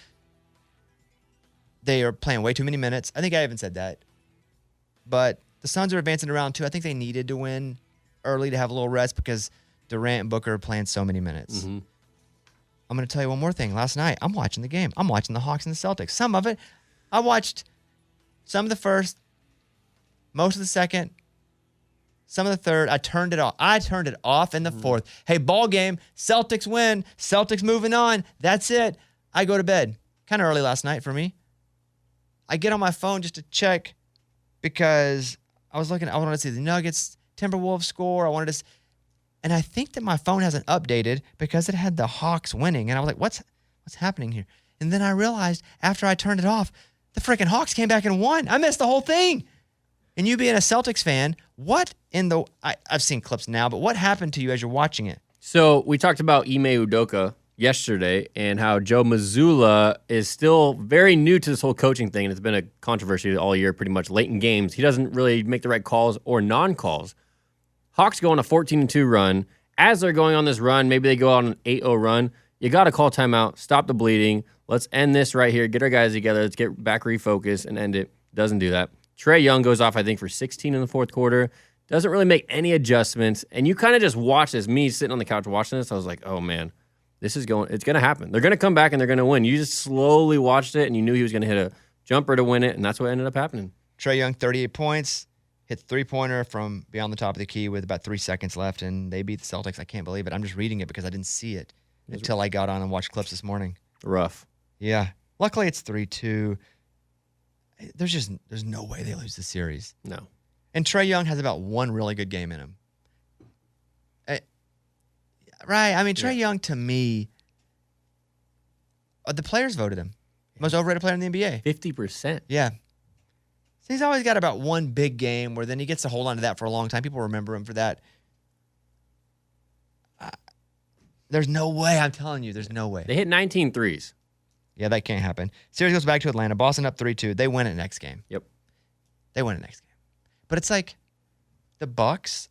They are playing way too many minutes. I think I even said that. But the Suns are advancing to round 2. I think they needed to win early to have a little rest because Durant and Booker are playing so many minutes. Mm-hmm. I'm going to tell you one more thing. Last night, I'm watching the game. I'm watching the Hawks and the Celtics. Some of it, I watched some of the first, most of the second, some of the third. I turned it off. I turned it off in the fourth. Hey, ball game. Celtics win. Celtics moving on. That's it. I go to bed. Kind of early last night for me. I get on my phone just to check because I wanted to see the Nuggets, Timberwolves score. I wanted to, and I think that my phone hasn't updated because it had the Hawks winning. And I was like, what's happening here? And then I realized after I turned it off, the freaking Hawks came back and won. I missed the whole thing. And you being a Celtics fan, I've seen clips now, but what happened to you as you're watching it? So we talked about Ime Udoka yesterday and how Joe Mazzulla is still very new to this whole coaching thing, and it's been a controversy all year pretty much late in games. He doesn't really make the right calls or non-calls. Hawks go on a 14-2 run. As they're going on this run, maybe they go on an 8-0 run. You got to call timeout, stop the bleeding. Let's end this right here, get our guys together, let's get back refocused and end it. Doesn't do that. Trae Young goes off, I think, for 16 in the fourth quarter. Doesn't really make any adjustments. And you kind of just watch this. Me sitting on the couch watching this, I was like, oh, man. It's going to happen. They're going to come back and they're going to win. You just slowly watched it and you knew he was going to hit a jumper to win it, and that's what ended up happening. Trae Young, 38 points, hit the three-pointer from beyond the top of the key with about 3 seconds left, and they beat the Celtics. I can't believe it. I'm just reading it because I didn't see it until I got on and watched clips this morning. Rough. Yeah. Luckily, it's 3-2. There's no way they lose the series. No. And Trae Young has about one really good game in him. Right. I mean, Trae Young, to me, the players voted him. Most overrated player in the NBA. 50%. Yeah. So he's always got about one big game where then he gets to hold on to that for a long time. People remember him for that. There's no way. I'm telling you, there's no way. They hit 19 threes. Yeah, that can't happen. Series goes back to Atlanta. Boston up 3-2. They win it next game. Yep. They win it next game. But it's like the Bucks,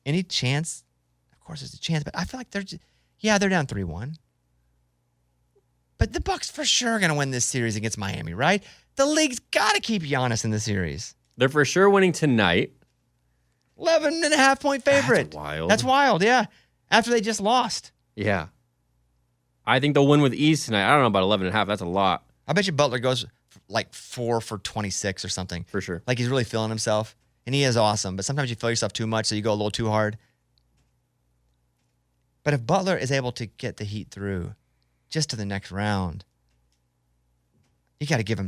any chance? Of course there's a chance, but I feel like they're down 3-1. But the Bucks for sure are going to win this series against Miami, right? The league's got to keep Giannis in the series. They're for sure winning tonight. 11.5-point favorite. That's wild. That's wild, yeah. After they just lost. Yeah. I think they'll win with ease tonight. I don't know about 11.5. That's a lot. I bet you Butler goes like 4 for 26 or something. For sure. Like he's really feeling himself. And he is awesome. But sometimes you feel yourself too much, so you go a little too hard. But if Butler is able to get the Heat through just to the next round, you got to give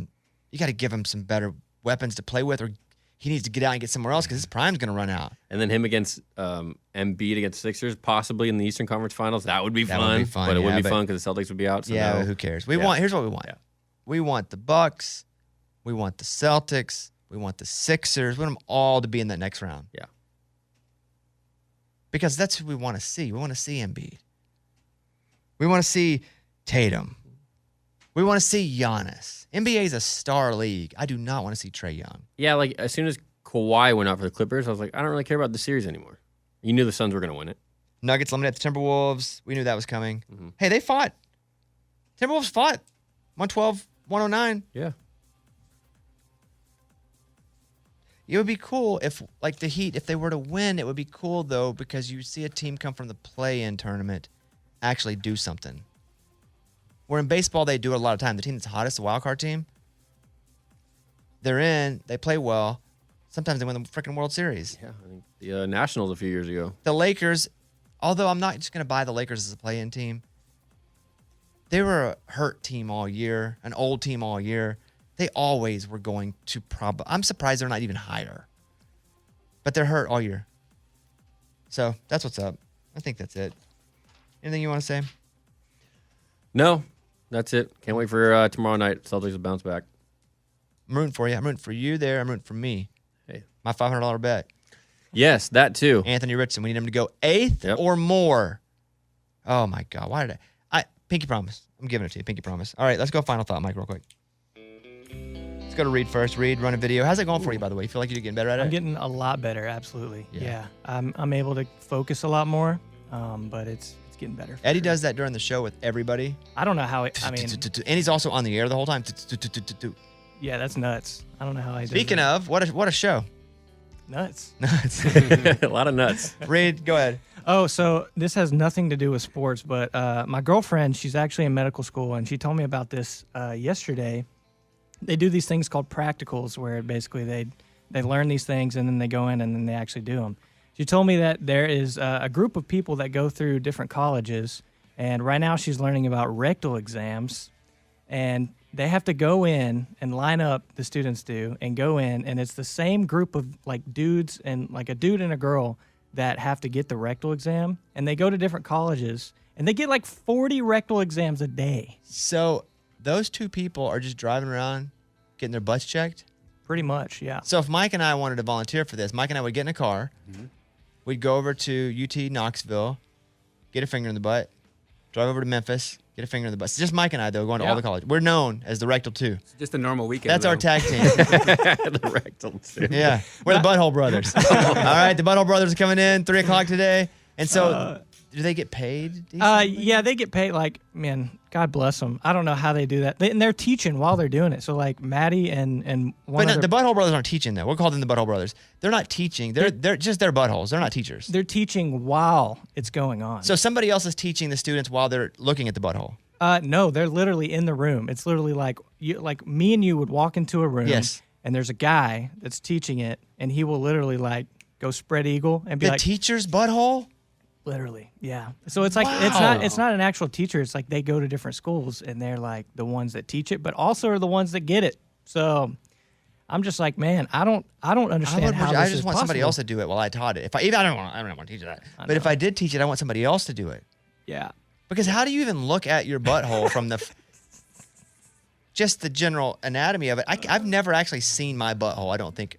him some better weapons to play with, or he needs to get out and get somewhere else because his prime's going to run out. And then him against Embiid against Sixers, possibly in the Eastern Conference Finals. That would be fun. But it wouldn't be fun because the Celtics would be out. So yeah, no. but who cares? Here's what we want. Yeah. We want the Bucks. We want the Celtics. We want the Sixers. We want them all to be in that next round. Yeah. Because that's who we want to see. We want to see Embiid. We want to see Tatum. We want to see Giannis. NBA is a star league. I do not want to see Trae Young. Yeah, like as soon as Kawhi went out for the Clippers, I was like, I don't really care about the series anymore. You knew the Suns were going to win it. Nuggets eliminated the Timberwolves. We knew that was coming. Mm-hmm. Hey, they fought. Timberwolves fought. 112, 109. Yeah. It would be cool if, like the Heat, if they were to win, it would be cool, though, because you see a team come from the play-in tournament actually do something. Where in baseball, they do it a lot of time. The team that's hottest, the wild card team, they're in, they play well. Sometimes they win the freaking World Series. Yeah, I think the Nationals a few years ago. The Lakers, although I'm not just going to buy the Lakers as a play-in team, they were a hurt team all year, an old team all year. They always were going to I'm surprised they're not even higher. But they're hurt all year. So that's what's up. I think that's it. Anything you want to say? No, that's it. Can't wait for tomorrow night. Celtics will bounce back. I'm rooting for you. I'm rooting for you there. I'm rooting for me. Hey. My $500 bet. Yes, that too. Anthony Richardson. We need him to go 8th or more. Oh, my God. Why did I? Pinky promise. I'm giving it to you. Pinky promise. All right, let's go final thought, Mike, real quick. Let's go to Reed first. Reed, run a video. How's it going for you, by the way? You feel like you're getting better at it? I'm getting a lot better, absolutely. Yeah. I'm able to focus a lot more, but it's getting better. Eddie does that during the show with everybody. I don't know how it, and he's also on the air the whole time. Yeah, that's nuts. I don't know how I do Speaking of, what a show. Nuts. Nuts. A lot of nuts. Reed, go ahead. Oh, so this has nothing to do with sports, but my girlfriend, she's actually in medical school, and she told me about this yesterday. They do these things called practicals where basically they learn these things and then they go in and then they actually do them. She told me that there is a group of people that go through different colleges, and right now she's learning about rectal exams, and they have to go in and line up, the students do, and go in, and it's the same group of like dudes and like a dude and a girl that have to get the rectal exam, and they go to different colleges, and they get like 40 rectal exams a day. So those two people are just driving around getting their butts checked? Pretty much, yeah. So if Mike and I wanted to volunteer for this, Mike and I would get in a car. Mm-hmm. We'd go over to UT Knoxville, get a finger in the butt, drive over to Memphis, get a finger in the butt. It's just Mike and I, though, going to all the colleges. We're known as the Rectal 2. It's just a normal weekend. That's our tag team. The Rectal 2. Yeah. We're the Butthole Brothers. All right, the Butthole Brothers are coming in 3 o'clock today. And so do they get paid? Yeah, they get paid. Like, man, God bless them. I don't know how they do that. And they're teaching while they're doing it. So, like, Maddie and one But the Butthole Brothers aren't teaching, though. We'll call them the Butthole Brothers. They're not teaching. They're just their buttholes. They're not teachers. They're teaching while it's going on. So somebody else is teaching the students while they're looking at the butthole. No, they're literally in the room. It's literally like me and you would walk into a room. Yes. And there's a guy that's teaching it, and he will literally like go spread eagle and be the like, teacher's butthole. Literally, yeah. So it's like it's not an actual teacher. It's like they go to different schools and they're like the ones that teach it, but also are the ones that get it. So I'm just like, man, I don't understand how I this just is want somebody possible. else to do it while I taught it. I don't want to teach that. But if I did teach it, I want somebody else to do it. Yeah. Because how do you even look at your butthole from just the general anatomy of it? I've never actually seen my butthole, I don't think,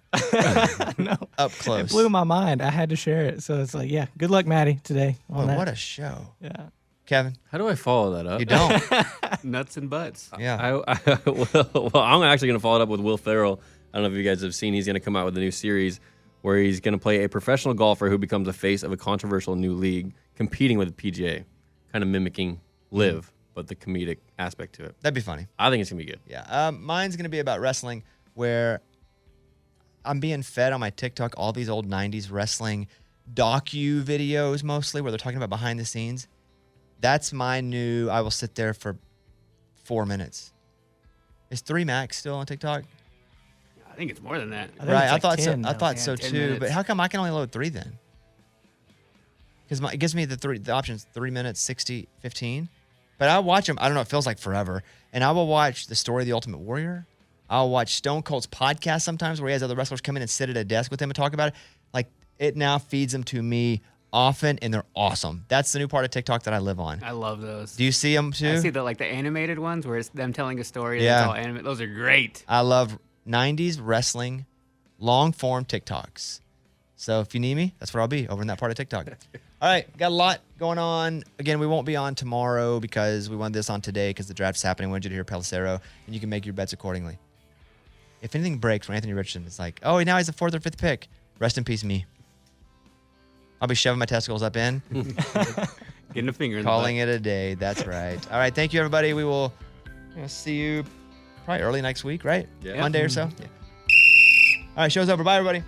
No. up close. It blew my mind. I had to share it. So it's like, yeah, good luck, Maddie, today on that. What a show. Yeah. Kevin? How do I follow that up? You don't. Nuts and butts. Yeah. I'm actually going to follow it up with Will Ferrell. I don't know if you guys have seen. He's going to come out with a new series where he's going to play a professional golfer who becomes the face of a controversial new league, competing with the PGA, kind of mimicking Live, but the comedic aspect to it. That'd be funny. I think it's going to be good. Yeah. Mine's going to be about wrestling, where I'm being fed on my TikTok all these old 90s wrestling docu videos mostly, where they're talking about behind the scenes. That's my new, I will sit there for 4 minutes. Is 3 max still on TikTok? I think it's more than that. Right. I thought so. 10 I now. thought Yeah, so 10 too. minutes. But how come I can only load 3 then? Because it gives me the options 3 minutes, 60, 15. But I watch them. I don't know. It feels like forever. And I will watch the story of the Ultimate Warrior. I'll watch Stone Cold's podcast sometimes, where he has other wrestlers come in and sit at a desk with him and talk about it. Like, it now feeds them to me often, and they're awesome. That's the new part of TikTok that I live on. I love those. Do you see them too? I see the animated ones where it's them telling a story. And Yeah. It's all animated. Those are great. I love 90s wrestling, long form TikToks. So if you need me, that's where I'll be, over in that part of TikTok. All right, got a lot going on. Again, we won't be on tomorrow because we wanted this on today because the draft's happening. We wanted you to hear Peliserro, and you can make your bets accordingly. If anything breaks for Anthony Richardson, it's like, oh, now he's the 4th or 5th pick. Rest in peace, me. I'll be shoving my testicles up in, Getting a finger in calling the it a day. That's right. All right, thank you, everybody. We will see you probably early next week, right? Yeah. Monday or so. Yeah. All right, show's over. Bye, everybody.